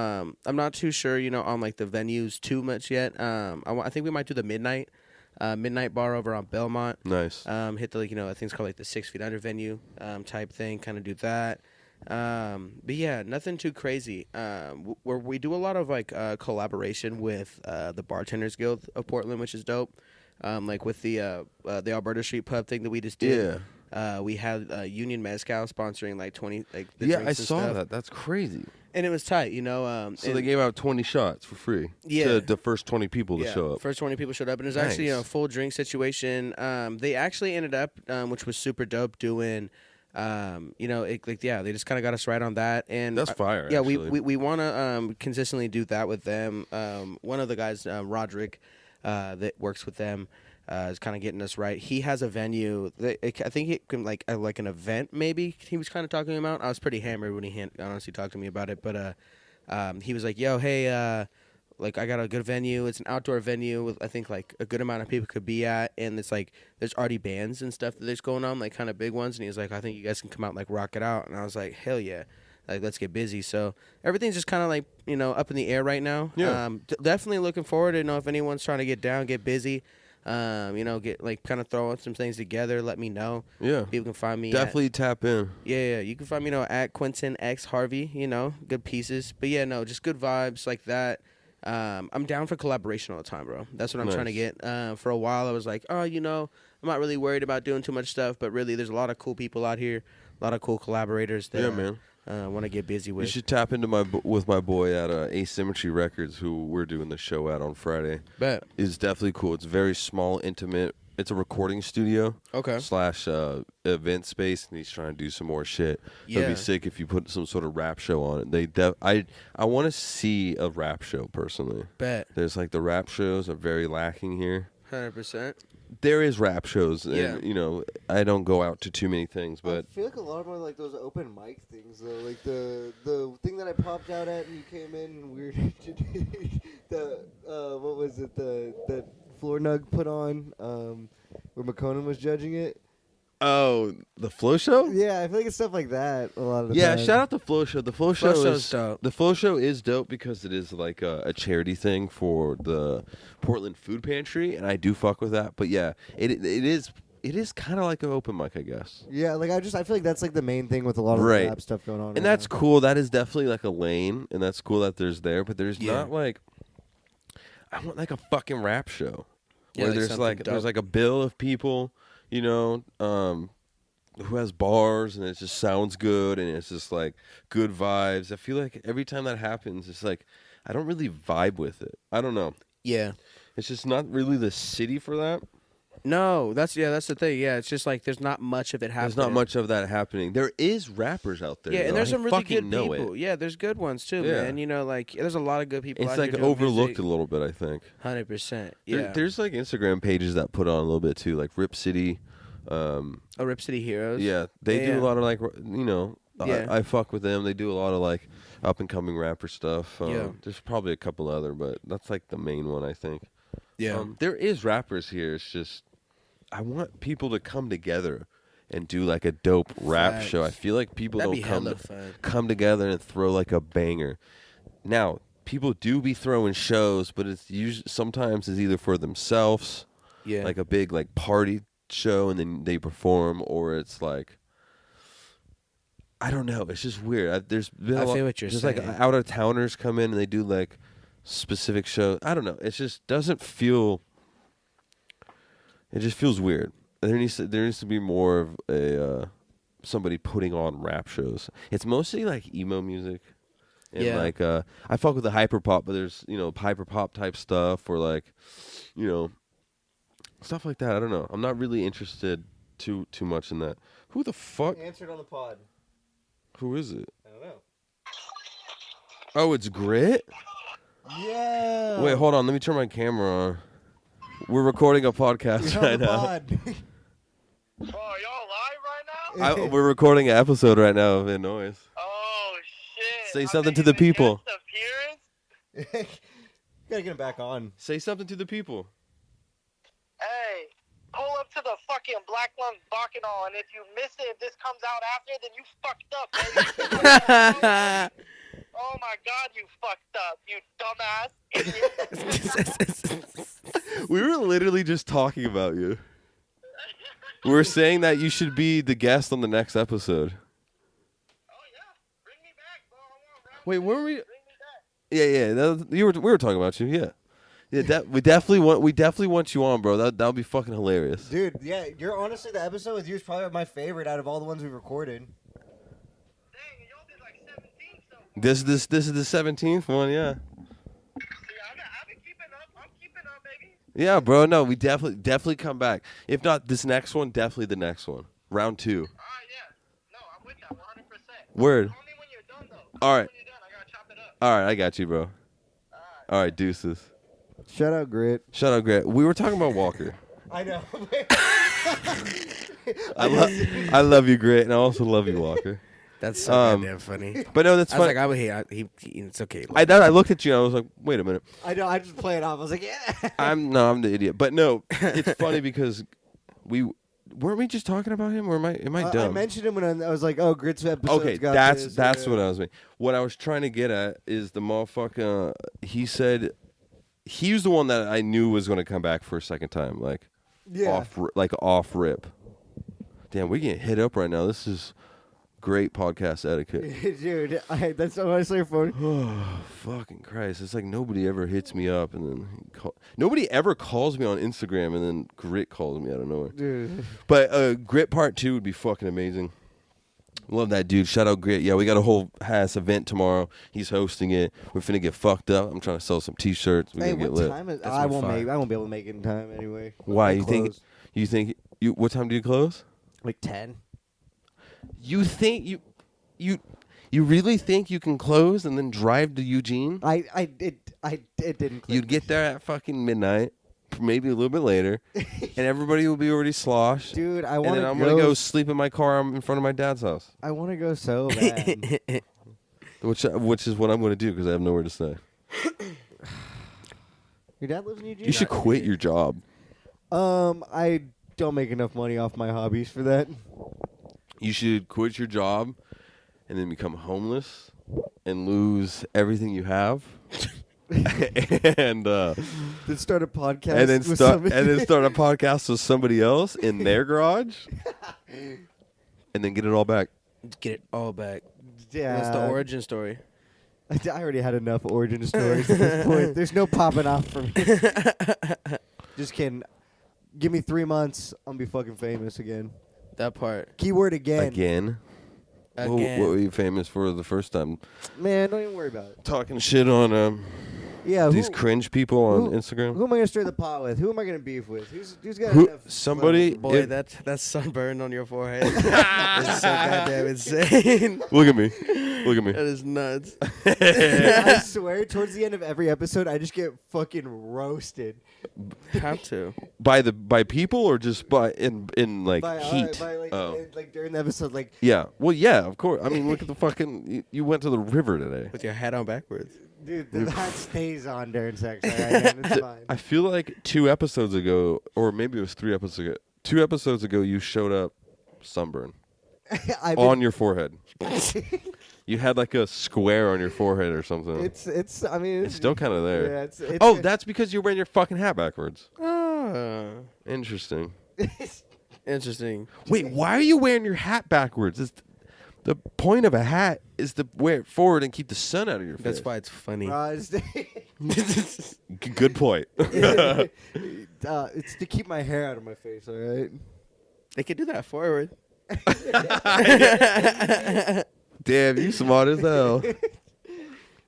S2: I'm not too sure, you know, on like the venues too much yet. I think we might do the midnight bar over on Belmont.
S1: Nice.
S2: Hit the, like, you know, I think it's called like the 6 Feet Under venue type thing, kind of do that. But yeah, nothing too crazy. Where we do a lot of like collaboration with the Bartenders Guild of Portland, which is dope. Like with the Alberta Street Pub thing that we just did.
S1: Yeah.
S2: We had Union Mezcal sponsoring like 20 like the
S1: Yeah,
S2: drinks
S1: I
S2: and
S1: saw
S2: stuff.
S1: that. That's crazy.
S2: And it was tight, you know.
S1: So
S2: and-
S1: they gave out 20 shots for free
S2: Yeah.
S1: to the first 20 people to
S2: yeah,
S1: show up.
S2: First 20 people showed up, and it was actually, you know, a
S1: Nice.
S2: full drink situation. They actually ended up, which was super dope, doing, you know, they just kind of got us right on that. And
S1: That's fire,
S2: Yeah,
S1: actually.
S2: we want to consistently do that with them. One of the guys, Roderick, that works with them, is kind of getting us right. He has a venue. I think he can like an event. Maybe he was kind of talking about. I was pretty hammered when he honestly talked to me about it, but he was like, "Yo, hey, like I got a good venue. It's an outdoor venue with I think like a good amount of people could be at, and it's like there's already bands and stuff that there's going on, like kind of big ones." And he was like, "I think you guys can come out and like rock it out." And I was like, "Hell yeah!" Like let's get busy. So everything's just kind of like, you know, up in the air right now.
S1: Yeah.
S2: Definitely looking forward to, you know, if anyone's trying to get down, get busy. You know, get like kind of throwing some things together. Let me know.
S1: Yeah.
S2: People can find me.
S1: Definitely tap in.
S2: Yeah. You can find me, you know, at Quentin X Harvey. You know, good pieces. But yeah, no, just good vibes like that. I'm down for collaboration all the time, bro. That's what I'm trying to
S1: Nice.
S2: get. For a while, I was like, oh, you know, I'm not really worried about doing too much stuff, but really, there's a lot of cool people out here, a lot of cool collaborators that
S1: Yeah, man.
S2: want to get busy
S1: You
S2: with.
S1: should tap into with my boy at Asymmetry Records, who we're doing the show at on Friday.
S2: Bet.
S1: It's definitely cool. It's very small, intimate. It's a recording studio
S2: Okay.
S1: / event space, and he's trying to do some more shit. It'd
S2: Yeah.
S1: be sick if you put some sort of rap show on it. I want to see a rap show personally.
S2: Bet.
S1: There's like the rap shows are very lacking here.
S2: 100%.
S1: There is rap shows, and
S2: Yeah.
S1: you know I don't go out to too many things, but
S3: I feel like a lot of them are like those open mic things though. Like the thing that I popped out at and you came in and we were the what was it the Floor Nug put on where McConan was judging it.
S1: oh, the Flow Show.
S3: Yeah, I feel like it's stuff like that a lot of the
S1: Yeah,
S3: time.
S1: shout out the Flow Show. The Flow Show
S2: Show's
S1: is
S2: dope.
S1: The Flow Show is dope because it is like a charity thing for the Portland Food Pantry, and I do fuck with that. But yeah, it is kind of like an open mic, I guess.
S3: Yeah, like I feel like that's like the main thing with a lot of
S1: Right.
S3: the rap stuff going on.
S1: And
S3: right
S1: that's
S3: now.
S1: cool. That is definitely like a lane, and that's cool that there's there. But there's
S2: Yeah.
S1: not like I want like a fucking rap show
S2: Yeah,
S1: where
S2: like
S1: there's
S2: something
S1: like
S2: dope.
S1: there's like a bill of people, you know, who has bars, and it just sounds good, and it's just like good vibes. I feel like every time that happens, it's like I don't really vibe with it. I don't know.
S2: Yeah.
S1: It's just not really the city for that.
S2: No, that's the thing. Yeah, it's just like there's not much of it happening.
S1: There's not much of that happening. There is rappers out there.
S2: Yeah, and
S1: though.
S2: there's
S1: I
S2: some really
S1: fucking
S2: good
S1: know
S2: people.
S1: It.
S2: Yeah, there's good ones too,
S1: Yeah.
S2: man. You know, like there's a lot of good people.
S1: It's
S2: out
S1: like
S2: here doing
S1: overlooked
S2: music.
S1: a little bit, I think.
S2: 100%.
S1: There-
S2: Yeah.
S1: there's like Instagram pages that put on a little bit too, like Rip City.
S2: Rip City Heroes.
S1: Yeah, they do
S2: Yeah.
S1: a lot of like
S2: Yeah.
S1: I fuck with them. They do a lot of like up and coming rapper stuff.
S2: Yeah.
S1: There's probably a couple other, but that's like the main one, I think.
S2: Yeah.
S1: There is rappers here. It's just I want people to come together and do like a dope rap
S2: Facts.
S1: show. I feel like people
S2: That'd
S1: don't
S2: be
S1: come
S2: hella fun.
S1: come together and throw like a banger. Now, people do be throwing shows, but it's usually sometimes it's either for themselves,
S2: Yeah.
S1: like a big like party show, and then they perform, or it's like I don't know. It's just weird. There's been
S2: I
S1: a lot,
S2: feel what you're
S1: just
S2: saying.
S1: like out of towners come in and they do like specific shows. I don't know. It just doesn't feel. It just feels weird. There needs to be more of a somebody putting on rap shows. It's mostly like emo music. And
S2: Yeah.
S1: like I fuck with the hyper pop, but there's hyper pop type stuff or like stuff like that. I don't know. I'm not really interested too much in that. Who the fuck?
S3: Answered on the pod.
S1: Who is it?
S3: I don't know.
S1: Oh, it's Grit?
S3: Yeah.
S1: Wait, hold on. Let me turn my camera on. We're recording a podcast
S3: You're
S1: right
S3: on the
S1: now.
S3: pod.
S4: Oh, y'all live right now?
S1: We're recording an episode right now of In Noise.
S4: Oh, shit.
S1: Say
S4: I'm
S1: something to
S4: making
S1: the people.
S4: guest appearance?
S3: Gotta get him back on.
S1: Say something to the people.
S4: Hey, pull up to the fucking Black Lung Bacchanal, and if you miss it, if this comes out after, then you fucked up, baby. Oh my god, you fucked up, you dumbass idiot.
S1: We were literally just talking about you. We were saying that you should be the guest on the next episode.
S4: Oh yeah, bring me back, bro. I want round
S1: Wait,
S4: two.
S1: were we?
S4: Bring me back.
S1: Yeah. We were talking about you. Yeah. We definitely want you on, bro. That would be fucking hilarious.
S3: Dude, yeah, you're honestly the episode with you is probably my favorite out of all the ones we recorded.
S4: Dang, y'all did like 17 so far.
S1: This is the 17th one. Yeah.
S4: See, I've been keeping up. I'm keeping up, baby.
S1: Yeah, bro. No, we definitely come back. If not this next one, definitely the next one. Round 2.
S4: All right, yeah. No, I'm with that 100%.
S1: Word.
S4: Call me when you're done, though.
S1: All right.
S4: When you're done, I gotta chop it up.
S1: All right, I got you, bro.
S4: All right.
S1: All right, deuces.
S3: Shout out Grit.
S1: Shout out, Grant. We were talking about Walker.
S3: I know.
S1: I love you, Grit, and I also love you, Walker.
S2: That's so goddamn funny.
S1: But no, that's
S2: I was
S1: fine.
S2: like, I would hate. It's okay.
S1: I looked at you and I was like, wait a minute.
S3: I know. I just play it off. I was like, yeah.
S1: I'm the idiot. But no, it's funny because weren't we just talking about him, or am I
S3: I
S1: dumb?
S3: mentioned him when I was like, oh, Grit's episode.
S1: Okay, that's what I was mean. What I was trying to get at is the motherfucker. He said he was the one that I knew was going to come back for a second time, like
S3: Yeah.
S1: off rip. Damn, we getting hit up right now. This is great podcast etiquette.
S3: Dude, that's honestly funny.
S1: Oh, fucking Christ. It's like nobody ever hits me up and then nobody ever calls me on Instagram and then Grit calls me out of nowhere.
S3: Dude.
S1: But Grit Part 2 would be fucking amazing. Love that dude. Shout out Grit. Yeah, we got a whole ass event tomorrow. He's hosting it. We're finna get fucked up. I'm trying to sell some t-shirts. We're
S3: Hey,
S1: gonna get
S3: what
S1: lit.
S3: time is?
S2: That's
S3: I
S2: what
S3: won't
S2: fire.
S3: make. I won't be able to make it in time anyway.
S1: Why?
S3: I
S1: You think
S3: close.
S1: what time do you close?
S3: like 10?
S1: You think you really think you can close and then drive to Eugene?
S3: It didn't. Click.
S1: You'd get there at fucking midnight, maybe a little bit later, and everybody will be already sloshed.
S3: Dude, I
S1: And
S3: want
S1: then
S3: to
S1: I'm gonna go sleep in my car in front of my dad's house,
S3: I want to go so bad.
S1: which is what I'm gonna do because I have nowhere to stay.
S3: Your dad lives in Eugene.
S1: You should quit your job.
S3: I don't make enough money off my hobbies for that.
S1: You should quit your job and then become homeless and lose everything you have. and
S3: Then start a podcast.
S1: and then
S3: with
S1: start
S3: somebody.
S1: and then start a podcast with somebody else in their garage, and then get it all back.
S2: Get it all back.
S3: Yeah,
S2: That's the origin story.
S3: I already had enough origin stories at this point. There's no popping off for me. Just kidding. Give me 3 months, I'll be fucking famous again.
S2: That part.
S3: Keyword again.
S1: Again.
S2: Again.
S1: What were you famous for the first time?
S3: Man, don't even worry about it.
S1: Talking shit on
S3: Yeah,
S1: these cringe people on
S3: who-
S1: Instagram.
S3: Who am I gonna stir the pot with? Who am I gonna beef with? Who's got
S1: Who-
S3: enough?
S1: somebody-
S2: Boy,
S1: If-
S2: that sunburn on your forehead is so goddamn insane.
S1: Look at me. Look at me.
S2: That is nuts.
S3: I swear, towards the end of every episode, I just get fucking roasted.
S2: Have to.
S1: By people or just by in like
S3: By,
S1: heat?
S3: like, like during the episode, like
S1: Yeah. Well, yeah, of course. I mean, look at the fucking. You went to the river today.
S2: With your hat on backwards.
S3: dude, that stays on during sex. All right, man, it's fine.
S1: I feel like 2 episodes ago, or maybe it was 3 episodes ago. 2 episodes ago, you showed up sunburn
S3: I've
S1: on
S3: been-
S1: your forehead. You had like a square on your forehead or something.
S3: it's. I mean,
S1: It's still kind of there.
S3: Yeah, it's
S1: Oh, that's because you're wearing your fucking hat backwards.
S2: Ah,
S1: Interesting.
S2: interesting.
S1: Wait, why are you wearing your hat backwards? The point of a hat is to wear it forward and keep the sun out of your face.
S2: That's why it's funny.
S1: Good point.
S3: It's to keep my hair out of my face. All right.
S2: They could do that forward.
S1: Damn, you smart as hell.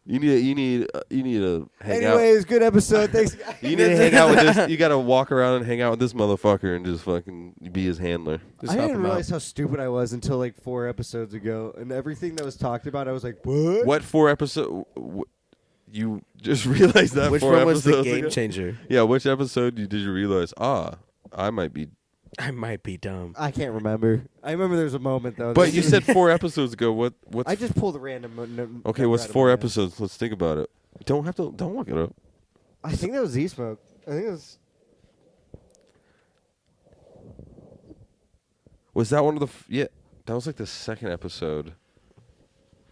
S1: You need to hang out.
S3: Anyways, good episode. Thanks. guys.
S1: You need to hang out with this. You got to walk around and hang out with this motherfucker and just fucking be his handler.
S2: Just
S3: I
S2: help
S3: didn't
S2: him out.
S3: realize how stupid I was until like 4 episodes ago, and everything that was talked about, I was like, "What?
S1: What 4 episode? You just realized that
S2: Which
S1: 4
S2: one was the
S1: episodes
S2: game
S1: ago?
S2: changer?
S1: Yeah, which episode did you realize? I might be.
S2: I might be dumb.
S3: I can't remember. I remember there was a moment though.
S1: But you said 4 episodes ago. What's
S3: I just pulled a random.
S1: okay?
S3: number
S1: What's
S3: out of
S1: 4
S3: my head.
S1: episodes? Let's think about it. Don't look it up.
S3: I think that was Z Smoke. I think it was.
S1: Was that one of the? Yeah, that was like the 2nd episode.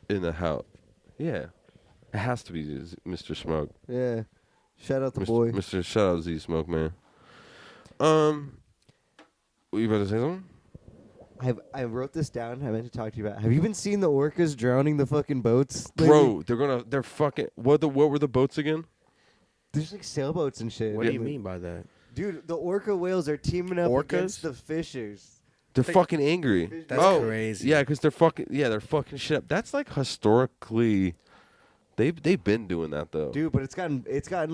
S1: In the house. Yeah, it has to be Mr. Smoke.
S3: Yeah. Shout out the
S1: Mr.
S3: boy.
S1: Mr. Shout out Z Smoke, man. Were you about to say something?
S3: I wrote this down. I meant to talk to you about. Have you been seeing the orcas drowning the fucking boats? lately?
S1: Bro, they're fucking. What were the boats again?
S3: There's like sailboats and shit.
S2: What do you mean by that?
S3: Dude, the orca whales are teaming up
S2: Orcas?
S3: against the fishers.
S1: They're fucking angry.
S2: That's
S1: oh,
S2: crazy.
S1: Yeah, because they're fucking shit up. That's like historically, they've been doing that though.
S3: Dude, but it's gotten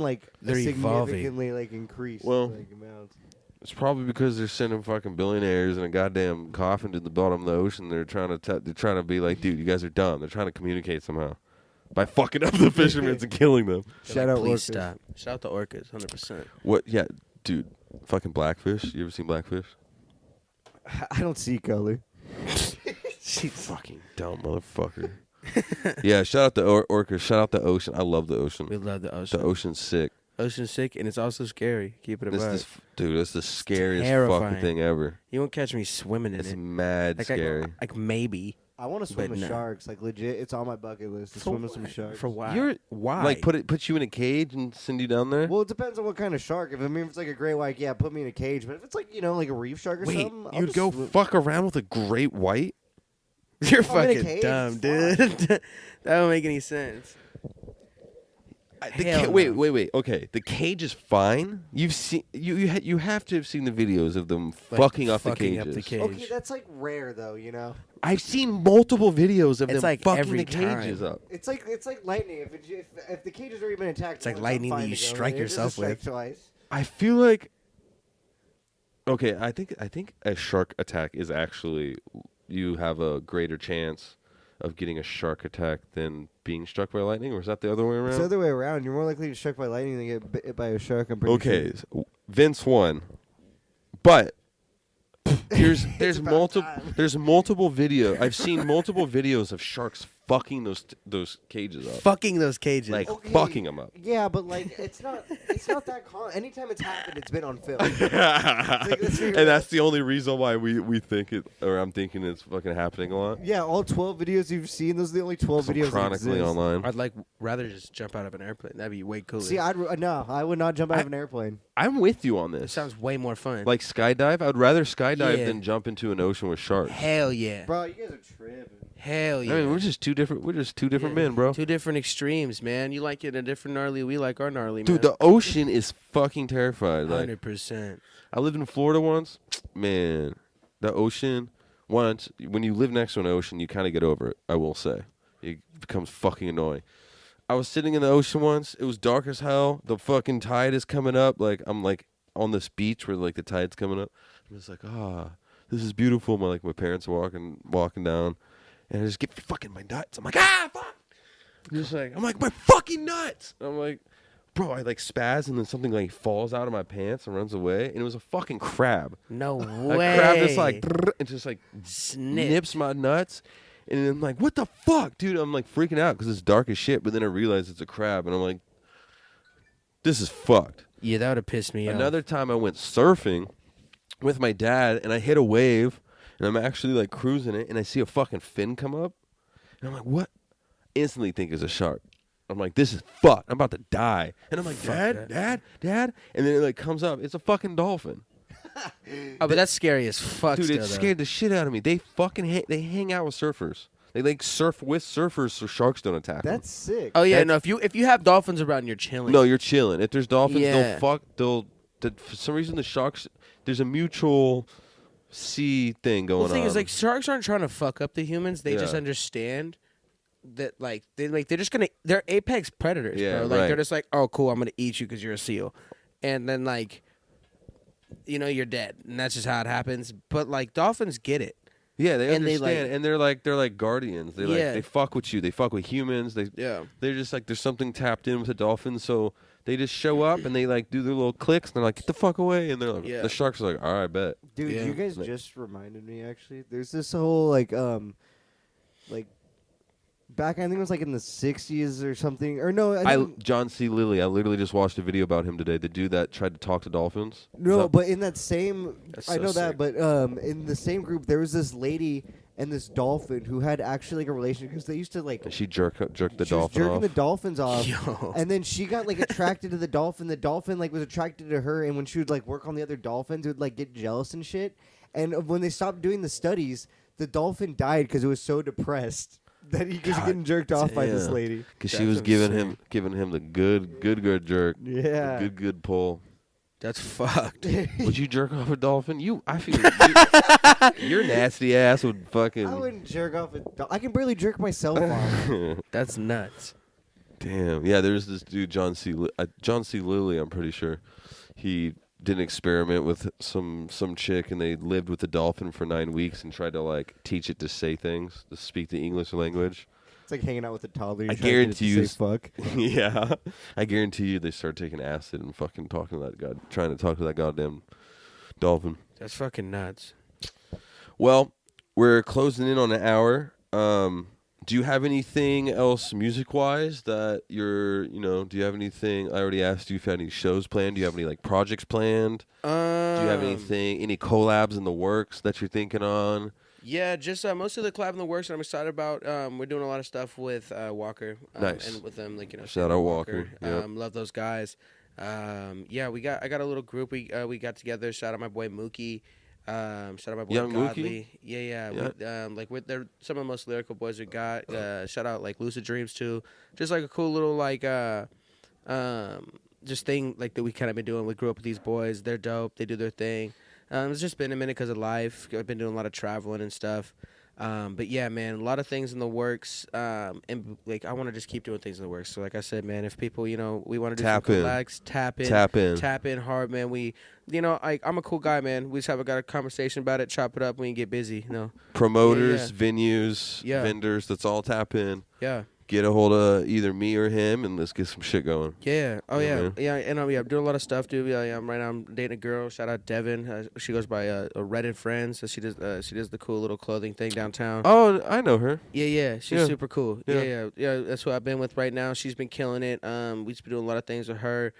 S3: like
S2: They're evolving.
S3: significantly like increased.
S1: Well,
S3: like, amounts.
S1: It's probably because they're sending fucking billionaires in a goddamn coffin to the bottom of the ocean. They're trying to be like, dude, you guys are dumb. They're trying to communicate somehow by fucking up the fishermen and killing them.
S2: They're
S3: Shout
S2: like,
S3: out
S2: please
S3: orcas.
S2: stop. Shout out to orcas, 100%.
S1: What? Yeah, dude. Fucking Blackfish. You ever seen Blackfish?
S3: I don't see color.
S1: Fucking dumb motherfucker. Yeah, shout out to orcas. Shout out the ocean. I love the ocean.
S2: We love the ocean.
S1: The ocean's sick.
S2: Ocean's sick, and it's also scary. Keep it a buck.
S1: Dude, it's the scariest
S2: terrifying.
S1: fucking thing ever.
S2: You won't catch me swimming in
S1: It's
S2: it.
S1: mad
S2: Like,
S1: scary.
S2: Like maybe.
S3: I want to swim
S2: But
S3: with
S2: no.
S3: sharks. Like legit, it's on my bucket list to swim with some sharks.
S2: For why?
S1: You're
S2: why?
S1: like put you in a cage and send you down there.
S3: Well, it depends on what kind of shark. If it's like a great white, yeah, put me in a cage. But if it's like like a reef shark or
S1: Wait,
S3: something, I'll
S1: you'd
S3: just
S1: go
S3: swim.
S1: fuck around with a great white?
S2: You're
S3: I'm in a
S2: fucking
S3: cage,
S2: dumb,
S3: it's
S2: dude. that don't make any sense. Hell no.
S1: Wait. Okay, the cage is fine. You've seen you have to have seen the videos of them
S2: Like,
S1: fucking up
S2: fucking
S1: the
S2: up
S1: cages.
S2: the cage.
S3: Okay, that's like rare though.
S1: I've seen multiple videos of
S2: It's
S1: them
S2: like
S1: fucking
S2: every
S1: the cages
S2: time.
S1: up.
S3: It's like lightning. If the cage has already been attacked,
S2: It's like
S3: once,
S2: lightning
S3: I'm
S2: that
S3: fine
S2: you
S3: to go.
S2: strike
S3: It's just a
S2: yourself
S3: strike
S2: with.
S3: Twice.
S1: I feel like okay. I think a shark attack is actually you have a greater chance of getting a shark attack than being struck by lightning, or is that the other way around?
S3: It's the other way around. You're more likely to get struck by lightning than get bit by a shark. I'm pretty
S1: Okay,
S3: sure.
S1: Vince won, but there's
S3: about
S1: multiple
S3: time.
S1: there's multiple video. I've seen multiple videos of sharks fucking those cages up,
S2: Fucking those cages.
S1: like
S3: Okay.
S1: fucking them up.
S3: Yeah, but like it's not that common. Anytime it's happened, it's been on film. let's figure it
S1: And that's
S3: out.
S1: the only reason why we think it, or I'm thinking it's fucking happening a lot.
S3: Yeah, all 12 videos you've seen, those are the only 12
S1: So
S3: videos that
S1: chronically
S3: exist.
S1: online.
S2: I'd like rather just jump out of an airplane. That'd be way cooler.
S3: See, no, I would not jump out of an airplane.
S1: I'm with you on
S2: it
S1: this.
S2: sounds way more fun.
S1: Like skydive, I would rather skydive
S2: Yeah.
S1: than jump into an ocean with sharks.
S2: hell yeah.
S3: Bro, you guys are tripping.
S2: Hell yeah.
S1: I mean, we're just two different
S2: Yeah.
S1: men, bro.
S2: Two different extremes, man. You like it a different gnarly. We like our gnarly,
S1: Dude,
S2: man.
S1: the ocean is fucking terrified. Like
S2: 100%.
S1: I lived in Florida once. Man, the ocean. Once when you live next to an ocean, you kind of get over it. I will say, it becomes fucking annoying. I was sitting in the ocean once. It was dark as hell. The fucking tide is coming up. Like I'm like on this beach where like the tide's coming up. I'm just like, this is beautiful. My parents are walking down, and I just get fucking my nuts. I'm like, fuck. I'm like, my fucking nuts. I'm like, bro, I like spaz, and then something like falls out of my pants and runs away, and it was a fucking crab.
S2: No
S1: A
S2: way.
S1: crab just like, and just like
S2: Snip.
S1: nips my nuts. And I'm like, what the fuck, dude? I'm like freaking out because it's dark as shit. But then I realize it's a crab, and I'm like, this is fucked.
S2: Yeah, that would have pissed me off.
S1: Another time I went surfing with my dad, and I hit a wave, and I'm actually like cruising it, and I see a fucking fin come up, and I'm like, what? Instantly think it's a shark. I'm like, this is fucked. I'm about to die. And I'm like, Dad, and then it like comes up. It's a fucking dolphin.
S2: Oh, but that's scary as fuck.
S1: Dude,
S2: still,
S1: it
S2: though.
S1: scared the shit out of me. They fucking they hang out with surfers. They like surf with surfers so sharks don't attack them.
S3: That's sick.
S2: Oh yeah,
S1: That's-
S2: no. If you have dolphins around, you're chilling.
S1: No, you're chilling. If there's dolphins,
S2: Yeah.
S1: for some reason the sharks, there's a mutual sea thing going
S2: Well, the thing
S1: on.
S2: is, like, sharks aren't trying to fuck up the humans. They just
S1: Yeah.
S2: understand that, they're just gonna. They're apex predators,
S1: Yeah,
S2: bro. Like,
S1: right.
S2: they're just like, oh, cool, I'm gonna eat you because you're a seal, and then like, you're dead, and that's just how it happens. But like, dolphins get it.
S1: yeah, they
S2: and they,
S1: understand,
S2: like-
S1: and they're like guardians. They
S2: Yeah.
S1: they fuck with you. They fuck with humans.
S2: Yeah.
S1: They're just like there's something tapped in with the dolphins, so they just show up and they like do their little clicks, and they're like, get the fuck away, and they're like,
S2: Yeah.
S1: the sharks are like, all right, bet.
S3: Dude,
S2: Yeah.
S3: you guys
S1: Like-
S3: just reminded me. Actually, there's this whole like back. I think it was like in the '60s or something. Or no,
S1: John C. Lilly. I literally just watched a video about him today. The dude that tried to talk to dolphins.
S3: no. But in that same,
S2: That's
S3: I
S2: so
S3: know that.
S2: sick.
S3: But in the same group, there was this lady and this dolphin who had actually like a relationship because they used to like.
S1: And she jerked the
S3: She was
S1: dolphin
S3: jerking
S1: off.
S3: the dolphins off,
S2: Yo.
S3: and then she got like attracted to the dolphin. The dolphin like was attracted to her, and when she would like work on the other dolphins, it would like get jealous and shit. And when they stopped doing the studies, the dolphin died because it was so depressed that he was
S1: God
S3: getting jerked off by this
S1: damn.
S3: lady.
S1: Because she
S2: That's
S1: was giving
S2: insane.
S1: him the good jerk.
S3: Yeah.
S1: The good pull.
S2: That's fucked.
S1: Would you jerk off a dolphin? I feel your nasty ass would fucking.
S3: I wouldn't jerk off I can barely jerk myself off.
S2: That's nuts.
S1: Damn. Yeah, there's this dude John C. Lilly. I'm pretty sure he did an experiment with some chick, and they lived with the dolphin for 9 weeks and tried to like teach it to say things, to speak the English language.
S3: It's like hanging out with a toddler.
S1: I
S3: You're trying to get it
S1: guarantee
S3: to
S1: you
S3: say fuck.
S1: Yeah, I guarantee you they start taking acid and fucking talking to that trying to talk to that goddamn dolphin.
S2: That's fucking nuts.
S1: Well, we're closing in on an hour. Do you have anything else music-wise that do you have anything? I already asked you if you had any shows planned. Do you have any like projects planned? Do you have any collabs in the works that you're thinking on?
S2: Yeah, just most of the collab in the works that I'm excited about. We're doing a lot of stuff with Walker.
S1: Nice.
S2: And with them, like,
S1: Shout out Walker, yeah.
S2: Love those guys. Yeah, I got a little group we got together. Shout out my boy Mookie. Shout out my boy
S1: Young Mookie?
S2: Godly. Yeah. They're some of the most lyrical boys we got. Shout out like Lucid Dreams too. Just like a cool little like just thing like that we kind of been doing. We grew up with these boys. They're dope. They do their thing. It's just been a minute because of life. I've been doing a lot of traveling and stuff. But yeah, man, a lot of things in the works. And like I want to just keep doing things in the works. So like I said, man, if people, we want to do
S1: Tap
S2: some
S1: in.
S2: collabs, tap in hard, man. We, I'm a cool guy, man. We just got a conversation about it, chop it up, we can get busy.
S1: Promoters,
S2: Yeah.
S1: venues,
S2: Yeah.
S1: vendors. Let's all tap in.
S2: Yeah.
S1: Get a hold of either me or him, and let's get some shit going.
S2: Yeah. Oh
S1: Yeah,
S2: yeah.
S1: man.
S2: Yeah. And I'm doing a lot of stuff, dude. Yeah. Right now I'm dating a girl. Shout out Devin. She goes by Reddit Friends. So she does the cool little clothing thing downtown.
S1: Oh, I know her.
S2: Yeah. She's
S1: Yeah.
S2: super cool.
S1: Yeah.
S2: Yeah. That's who I've been with right now. She's been killing it. We just been doing a lot of things with her.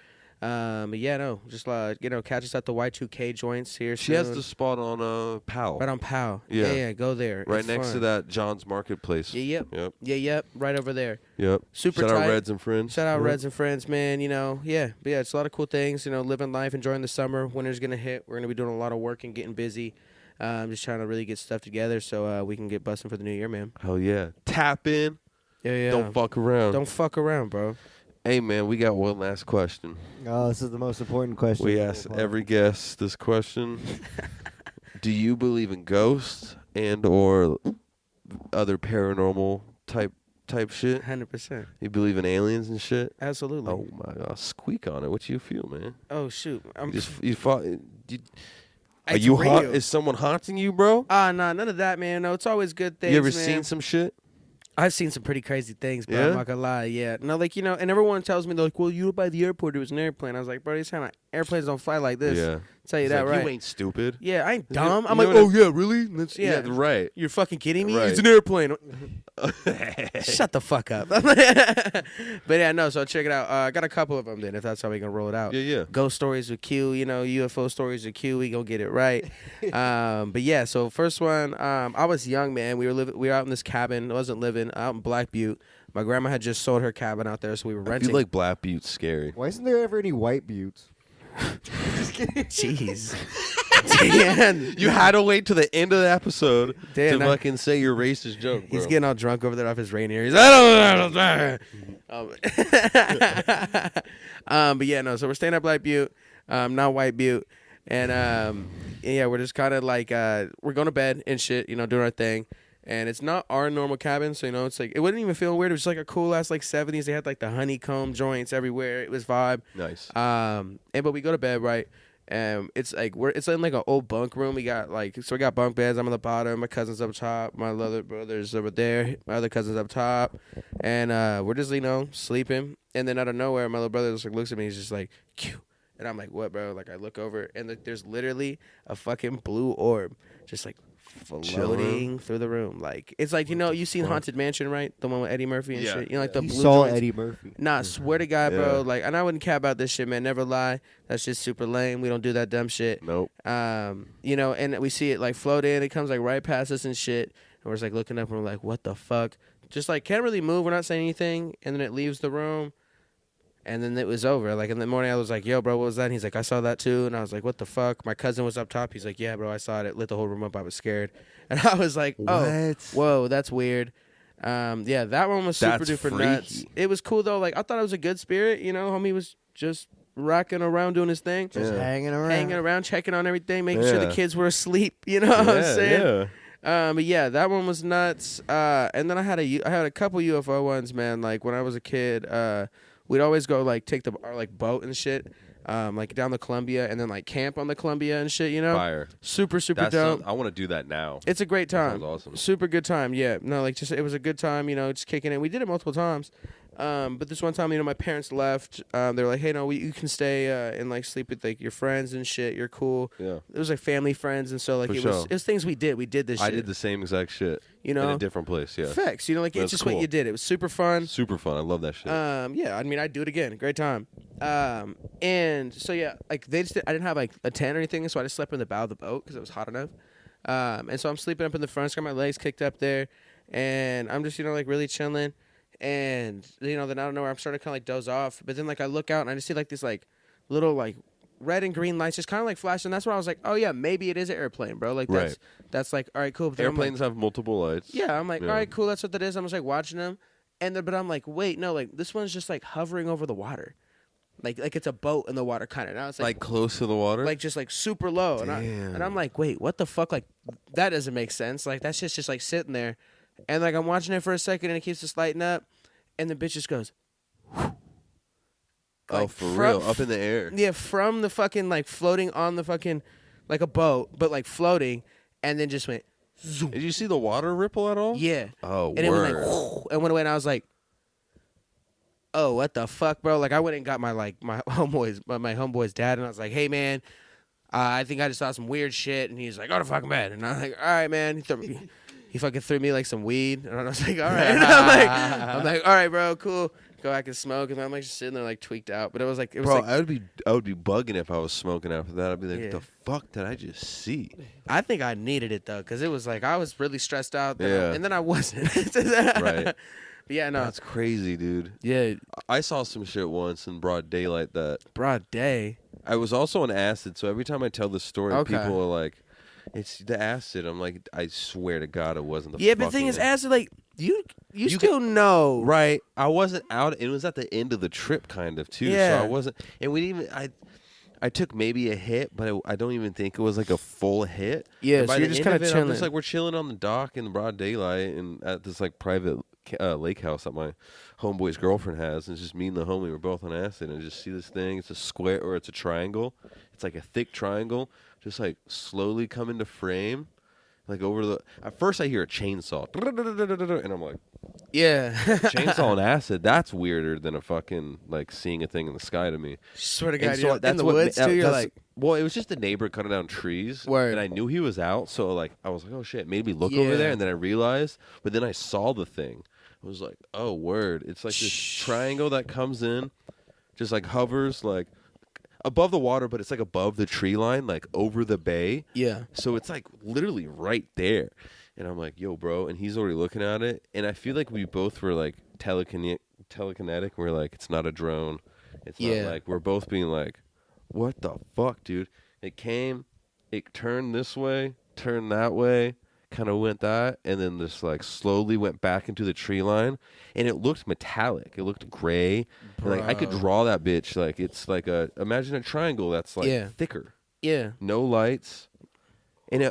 S2: But yeah, no, just catch us at the Y2K joints here.
S1: She has
S2: soon.
S1: the spot on Powell.
S2: right on Powell.
S1: Yeah.
S2: Yeah. Go there.
S1: Right
S2: It's
S1: next to
S2: fun.
S1: that John's Marketplace.
S2: Yeah.
S1: Yep.
S2: Yep. Right over there.
S1: Yep.
S2: Super
S1: Shout
S2: tight.
S1: out Reds and Friends.
S2: Shout out
S1: Yep.
S2: Reds and Friends, man. Yeah. But yeah, it's a lot of cool things. Living life, enjoying the summer. Winter's gonna hit. We're gonna be doing a lot of work and getting busy. Just trying to really get stuff together so we can get busting for the new year, man.
S1: Hell yeah. Tap in.
S2: Yeah.
S1: Don't fuck around.
S2: Don't fuck around, bro.
S1: Hey, man, we got one last question.
S3: Oh, this is the most important question.
S1: We
S3: of the
S1: ask
S3: whole
S1: every guest this question. Do you believe in ghosts and or other paranormal type type shit?
S2: 100%.
S1: You believe in aliens and shit?
S2: Absolutely.
S1: Oh my god, squeak on it. What you feel, man?
S2: Oh shoot.
S1: You fought. Are
S2: It's
S1: you
S2: real.
S1: Is someone haunting you, bro?
S2: Nah, none of that, man. No, it's always good things.
S1: You ever
S2: man.
S1: seen some shit?
S2: I've seen some pretty crazy things, bro.
S1: Yeah?
S2: I'm not gonna lie. Yeah. No, like, you know, and everyone tells me, they're like, well, you were by the airport. It was an airplane. I was like, bro, these kind of airplanes don't fly like this.
S1: Yeah.
S2: Tell you
S1: He's
S2: that,
S1: like,
S2: right?
S1: You ain't stupid.
S2: Yeah, I ain't
S1: You-
S2: dumb.
S1: you
S2: I'm
S1: know
S2: like,
S1: what
S2: oh,
S1: I-
S2: yeah, really? That's,
S1: Yeah, right.
S2: You're fucking kidding me?
S1: Right.
S2: It's an airplane. Shut the fuck up. But yeah, no, so check it out. I got a couple of them then, if that's how we can roll it out.
S1: Yeah.
S2: Ghost stories with Q, you know, UFO stories with Q. We gonna get it right. But yeah, so first one, I was young, man. We were out in this cabin. I wasn't living out in Black Butte. My grandma had just sold her cabin out there, so we were
S1: I
S2: renting.
S1: feel like Black Butte's scary.
S3: Why isn't there ever any white buttes?
S2: Jeez. Dan.
S1: You had to wait to the end of the episode
S2: Dan,
S1: to fucking say your racist joke, bro.
S2: He's getting all drunk over there off his Rainier. He's I don't but yeah, no. So we're staying at Black Butte, not White Butte, and yeah, we're just kind of like we're going to bed and shit, you know, doing our thing. And it's not our normal cabin, so you know, it's like it wouldn't even feel weird. It was just like a cool ass like 70s. They had like the honeycomb joints everywhere. It was vibe.
S1: Nice.
S2: But we go to bed, right? It's like it's in like an old bunk room. We got we got bunk beds. I'm on the bottom. My cousin's up top. My other brother's over there. My other cousin's up top, and we're just sleeping. And then out of nowhere, my little brother just looks at me. He's just like, "Q," and I'm like, "What, bro?" Like I look over, and there's literally a fucking blue orb, just like floating through the room. Like it's like, you know, you seen Haunted Mansion, right? The one with Eddie Murphy and shit. You know, like the
S3: You
S2: blue
S3: saw
S2: joints.
S3: Eddie Murphy.
S2: Nah, swear to God, bro.
S1: Yeah.
S2: Like, and I wouldn't care about this shit, man. Never lie. That's just super lame. We don't do that dumb shit.
S1: Nope.
S2: You know, and we see it like float in. It comes like right past us and shit. And we're just like looking up and we're like, what the fuck? Just like can't really move. We're not saying anything. And then it leaves the room. And then it was over. Like in the morning, I was like, yo, bro, what was that? And he's like, I saw that too. And I was like, what the fuck? My cousin was up top. He's like, yeah, bro, I saw it. It lit the whole room up. I was scared. And I was like, oh,
S1: What?
S2: whoa, that's weird. Yeah, that one was super
S1: That's
S2: duper nuts.
S1: freaky.
S2: It was cool though. Like I thought it was a good spirit. You know, homie was just rocking around doing his thing,
S3: Just hanging around.
S2: checking on everything, making sure the
S1: Yeah.
S2: kids were asleep. You know what I'm saying?
S1: Yeah.
S2: But yeah, that one was nuts. And then I had a couple UFO ones, man. Like when I was a kid, we'd always go like take our like boat and shit, like down the Columbia, and then like camp on the Columbia and shit. You know,
S1: Fire.
S2: super
S1: That's
S2: dope.
S1: I want to do that now.
S2: It's a great time.
S1: Sounds awesome.
S2: Super good time. Yeah. No, like just it was a good time, you know, just kicking it. We did it multiple times. But this one time, you know, my parents left. They were like, "Hey, no, you can stay and like sleep with like your friends and shit. You're cool."
S1: Yeah.
S2: It was like family friends, and so like
S1: For
S2: it
S1: sure.
S2: was things we did. We did this shit.
S1: I did the same exact shit.
S2: You
S1: in
S2: know,
S1: a different place. Yeah.
S2: facts. You know, like it's
S1: That's
S2: just
S1: cool.
S2: what you did. It was super fun.
S1: Super fun. I love that shit.
S2: Yeah, I mean, I'd do it again. Great time. And so yeah, like I didn't have like a tent or anything, so I just slept in the bow of the boat because it was hot enough. And so I'm sleeping up in the front, just got my legs kicked up there, and I'm just, you know, like really chilling. And you know, then out of nowhere, I'm starting to kind of like doze off. But then like I look out and I just see like this like little like red and green lights just kind of like flashing. That's where I was like, oh yeah, maybe it is an airplane, bro. Like that's like, all right, cool. But then I'm like,
S1: Airplanes have multiple lights.
S2: yeah, I'm like,
S1: Yeah.
S2: all right, cool. That's what that is. I'm just like watching them, and then, but I'm like, wait, no, like this one's just like hovering over the water, like it's a boat in the water kind of. Now it's
S1: Like close to the water.
S2: like just like super low, and
S1: Damn.
S2: I'm like, wait, what the fuck? Like that doesn't make sense. Like that's just like sitting there, and like I'm watching it for a second, and it keeps just lighting up, and the bitch just goes,
S1: oh,
S2: like,
S1: for
S2: from-
S1: real, up in the air.
S2: yeah, from the fucking like floating on the fucking like a boat, but like floating, and then just went,
S1: Did you see the water ripple at all?
S2: yeah.
S1: Oh,
S2: And it went
S1: word.
S2: like, and went away, and I was like, "Oh, what the fuck, bro?" Like, I went and got my homeboy's dad, and I was like, "Hey, man, I think I just saw some weird shit." And he's like, "Go to fucking bed." And I'm like, "All right, man." He fucking threw me like some weed, and I was like, "All right." And I'm like, "All right, bro, cool." Go back and smoke, and I'm like just sitting there like tweaked out. But it was like,
S1: Bro,
S2: like,
S1: I would be bugging if I was smoking after that. I'd be like,
S2: Yeah.
S1: the fuck did I just see?
S2: I think I needed it though, because it was like I was really stressed out,
S1: Yeah.
S2: and then I wasn't.
S1: Right.
S2: But yeah, no,
S1: That's crazy, dude.
S2: yeah,
S1: I saw some shit once in broad daylight that
S2: broad day.
S1: I was also on acid, so every time I tell this story,
S2: Okay.
S1: people are like, "It's the acid." I'm like, I swear to God, it wasn't the.
S2: Yeah, but the thing
S1: fucking
S2: is, acid, like you still know,
S1: right. I wasn't out. It was at the end of the trip, kind of too.
S2: Yeah.
S1: So I wasn't, and we didn't even. I took maybe a hit, but I don't even think it was like a full hit.
S2: Yeah,
S1: And by
S2: so you're
S1: the
S2: just
S1: end
S2: kind
S1: of
S2: of
S1: it, I'm
S2: chilling.
S1: just like we're chilling on the dock in the broad daylight and at this like private lake house that my homeboy's girlfriend has, and it's just me and the homie. We're both on acid, and I just see this thing. It's a square or it's a triangle. It's like a thick triangle, just like slowly come into frame, like over the. At first, I hear a chainsaw, and I'm like,
S2: Yeah.
S1: chainsaw and acid. That's weirder than a fucking like seeing a thing in the sky to me.
S2: Swear to
S1: And
S2: God,
S1: so
S2: you're
S1: that's
S2: in the
S1: what
S2: woods too. You're
S1: that's-
S2: like,
S1: well, it was just a neighbor cutting down trees,
S2: Word.
S1: and I knew he was out, so like I was like, oh shit, maybe look over there,
S2: Yeah.
S1: and then I realized, but then I saw the thing. I was like, oh word, it's like this triangle that comes in, just like hovers like above the water, but it's like above the tree line, like over the bay.
S2: yeah.
S1: So it's like literally right there. And I'm like, yo, bro. And he's already looking at it. And I feel like we both were like telekinetic. We're like, it's not a drone. It's
S2: Yeah.
S1: not like, we're both being like, what the fuck, dude? It came, it turned this way, turned that way, kind of went that, and then just like slowly went back into the tree line. And it looked metallic. It looked gray. And, like I could
S2: Bro.
S1: draw that bitch. Like it's like imagine a triangle that's like
S2: Yeah.
S1: thicker.
S2: Yeah.
S1: No lights. And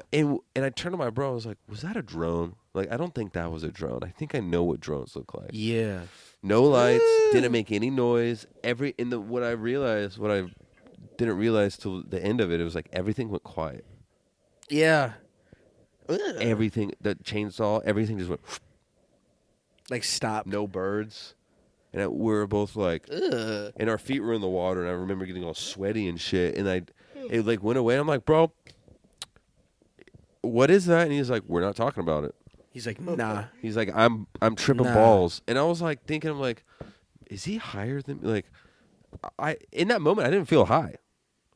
S1: I turned to my bro. I was like, "Was that a drone?" Like, I don't think that was a drone. I think I know what drones look like.
S2: Yeah.
S1: No lights, didn't make any noise. What I didn't realize till the end of it, it was like everything went quiet.
S2: Yeah. Ugh.
S1: Everything, the chainsaw, everything just went.
S2: Like stop.
S1: No birds, and we were both like,
S2: Ugh.
S1: and our feet were in the water. And I remember getting all sweaty and shit. And it like went away. I'm like, bro, what is that? And he's like, we're not talking about it.
S2: He's like, nah.
S1: He's like, I'm tripping
S2: Nah.
S1: balls. And I was like thinking, I'm like, is he higher than me? Like, in that moment, I didn't feel high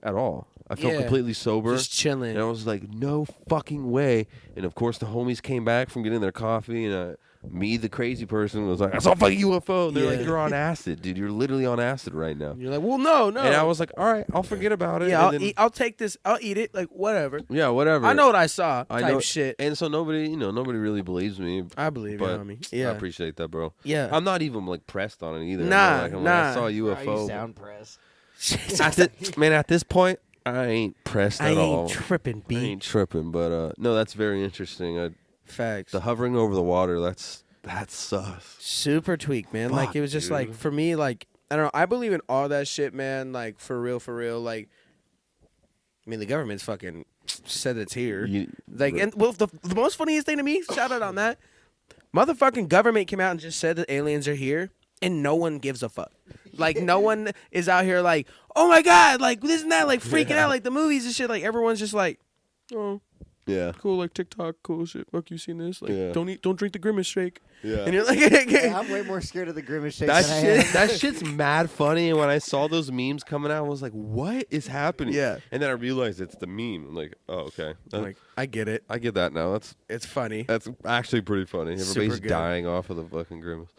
S1: at all. I felt
S2: Yeah.
S1: completely sober.
S2: Just chilling.
S1: And I was like, no fucking way. And of course, the homies came back from getting their coffee, and me, the crazy person, was like, I saw a fucking UFO. And they're like,
S2: Yeah.
S1: you're on acid, dude. You're literally on acid right now.
S2: You're like, well, no.
S1: And I was like, all right, I'll forget about it.
S2: yeah,
S1: And then-
S2: I'll take this. I'll eat it. Like, whatever.
S1: Yeah, whatever.
S2: I know what I saw.
S1: I
S2: Type
S1: know
S2: shit.
S1: And so nobody really believes me.
S2: I believe you,
S1: But
S2: homie.
S1: I
S2: Yeah.
S1: appreciate that, bro.
S2: Yeah.
S1: I'm not even like pressed on it either.
S2: Nah,
S1: I'm like,
S2: nah.
S1: I saw a
S3: You
S1: UFO.
S3: sound pressed.
S1: Man, at this point, I ain't pressed
S2: I
S1: at all.
S2: ain't tripping,
S1: I
S2: B.
S1: ain't tripping, but no, that's very interesting.
S2: Facts.
S1: The hovering over the water, that's sus.
S2: Super tweak, man. Like
S1: Fuck,
S2: it was just
S1: dude.
S2: like for me, like I don't know. I believe in all that shit, man. Like for real. Like, I mean, the government's fucking said it's here. Like, and well, the most funniest thing to me, shout out on that, motherfucking government came out and just said that aliens are here, and no one gives a fuck. Like, no one is out here like, oh my god, like this and that, like freaking out, like the movies and shit. Like everyone's just like, oh,
S1: Yeah.
S2: cool, like TikTok, cool shit. Fuck, you seen this? Like,
S1: Yeah.
S2: don't drink the Grimace shake.
S1: Yeah.
S2: And you're like,
S3: Yeah, I'm way more scared of the grimace shake
S1: That
S3: than I
S1: shit,
S3: am.
S1: that shit's mad funny. And when I saw those memes coming out, I was like, "What is happening?"
S2: Yeah.
S1: And then I realized it's the meme. I'm like, "Oh, okay."
S2: like I get it.
S1: I get that now.
S2: It's funny.
S1: That's actually pretty funny.
S2: Super
S1: Everybody's
S2: good.
S1: dying off of the fucking grimace.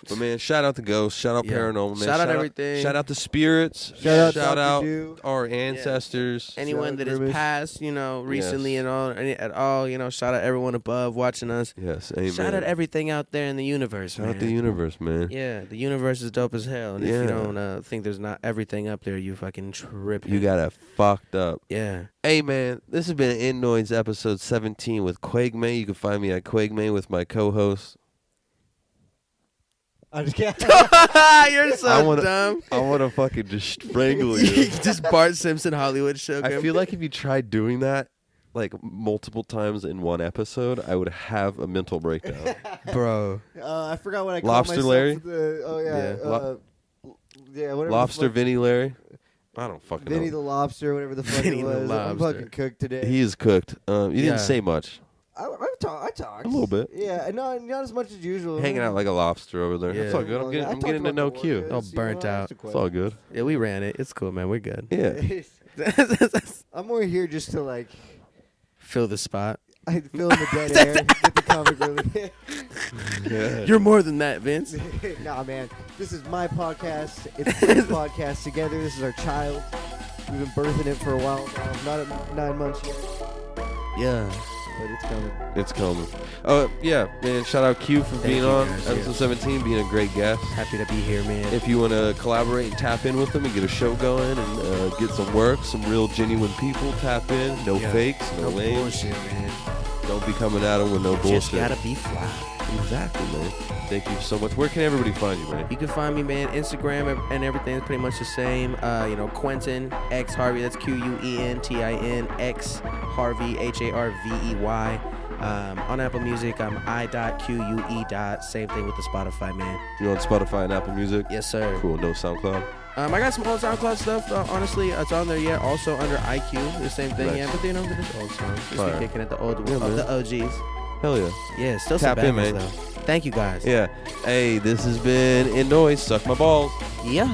S1: But man, shout out the ghosts. Shout out
S2: Yeah.
S1: paranormal. Man.
S2: Shout out everything.
S1: Shout out the spirits.
S3: Shout out
S1: Shout
S3: Dr.
S1: out
S3: Dew.
S1: our ancestors.
S2: Anyone
S3: out
S2: that has
S3: Grimace.
S2: passed, you know, recently
S1: Yes.
S2: and all, at all, you know, shout out everyone above watching us.
S1: Yes, amen.
S2: Shout out everything out there in the universe,
S1: Shout
S2: man.
S1: out the universe, man.
S2: Yeah, the universe is dope as hell. And if you
S1: Yeah.
S2: don't think there's not everything up there, you fucking tripping.
S1: You got it fucked up.
S2: Yeah.
S1: Hey man, this has been In Noise episode 17 with Quagmay. You can find me at Quagmay with my co-host.
S3: I'm just kidding.
S2: You're so
S1: I wanna-
S2: dumb.
S1: I want to fucking just strangle you.
S2: Just Bart Simpson Hollywood show.
S1: I feel like if you tried doing that like multiple times in one episode, I would have a mental breakdown.
S2: bro.
S3: I forgot what I called
S1: Lobster
S3: myself.
S1: Larry?
S3: Oh yeah.
S1: Yeah.
S3: Yeah. Whatever.
S1: Lobster Vinny Larry? I don't fucking
S3: Vinny
S1: know.
S3: the lobster, whatever the fuck
S2: Vinny
S3: it
S2: the
S3: was. I'm
S2: Lobster.
S3: fucking cooked today.
S1: He is cooked. You
S2: Yeah.
S1: didn't say much.
S3: I talked
S1: A little bit.
S3: Yeah, not as much as usual.
S1: Hanging out like a lobster over there.
S2: Yeah.
S1: It's all good.
S3: Well, I
S1: I'm
S3: talked
S1: getting to
S3: about
S1: know
S3: the
S1: Q.
S3: Warriors,
S2: All
S3: you
S2: burnt
S3: know, I
S2: out.
S3: asked a
S1: It's all good.
S2: Yeah, we ran it. It's cool, man. We're good.
S1: Yeah.
S3: question. I'm more here just to like
S2: Fill the spot.
S3: I fill in the dead air with the comic relief.
S1: Yeah.
S2: You're more than that, Vince.
S3: Nah, man. This is my podcast. It's Quinn's podcast together. This is our child. We've been birthing it for a while now. Not at 9 months yet,
S2: Yeah.
S3: but it's coming.
S1: It's coming. Yeah, man. Shout out Q for being
S2: you,
S1: on
S2: guys,
S1: episode
S2: yeah.
S1: 17, being a great guest.
S2: Happy to be here, man.
S1: If you want to collaborate and tap in with them and get a show going and get some work, some real genuine people, tap in. No
S2: Yeah.
S1: fakes, no lame.
S2: bullshit, man.
S1: Don't be coming at them with no
S2: Just
S1: bullshit.
S2: gotta be fly. Exactly, man.
S1: Thank you so much. Where can everybody find you, man?
S2: You can find me, man. Instagram and everything is pretty much the same. Quentin X Harvey. That's QUENTIN X Harvey HARVEY. On Apple Music, I'm I.QUE. Same thing with the Spotify, man.
S1: You on Spotify and Apple Music?
S2: Yes, sir.
S1: Cool. No SoundCloud.
S2: I got some old SoundCloud stuff. Honestly, it's on there yet. Also under IQ, the same thing.
S1: Nice.
S2: Yeah, but there's old songs. Just
S1: Fire.
S2: be kicking at the old,
S1: Yeah, man.
S2: the OGs.
S1: Hell yeah.
S2: Yeah, still
S1: Tap
S2: some
S1: in,
S2: bangers
S1: man.
S2: though. Thank you guys.
S1: Yeah. Hey, this has been In Noise. Suck my balls.
S2: Yeah.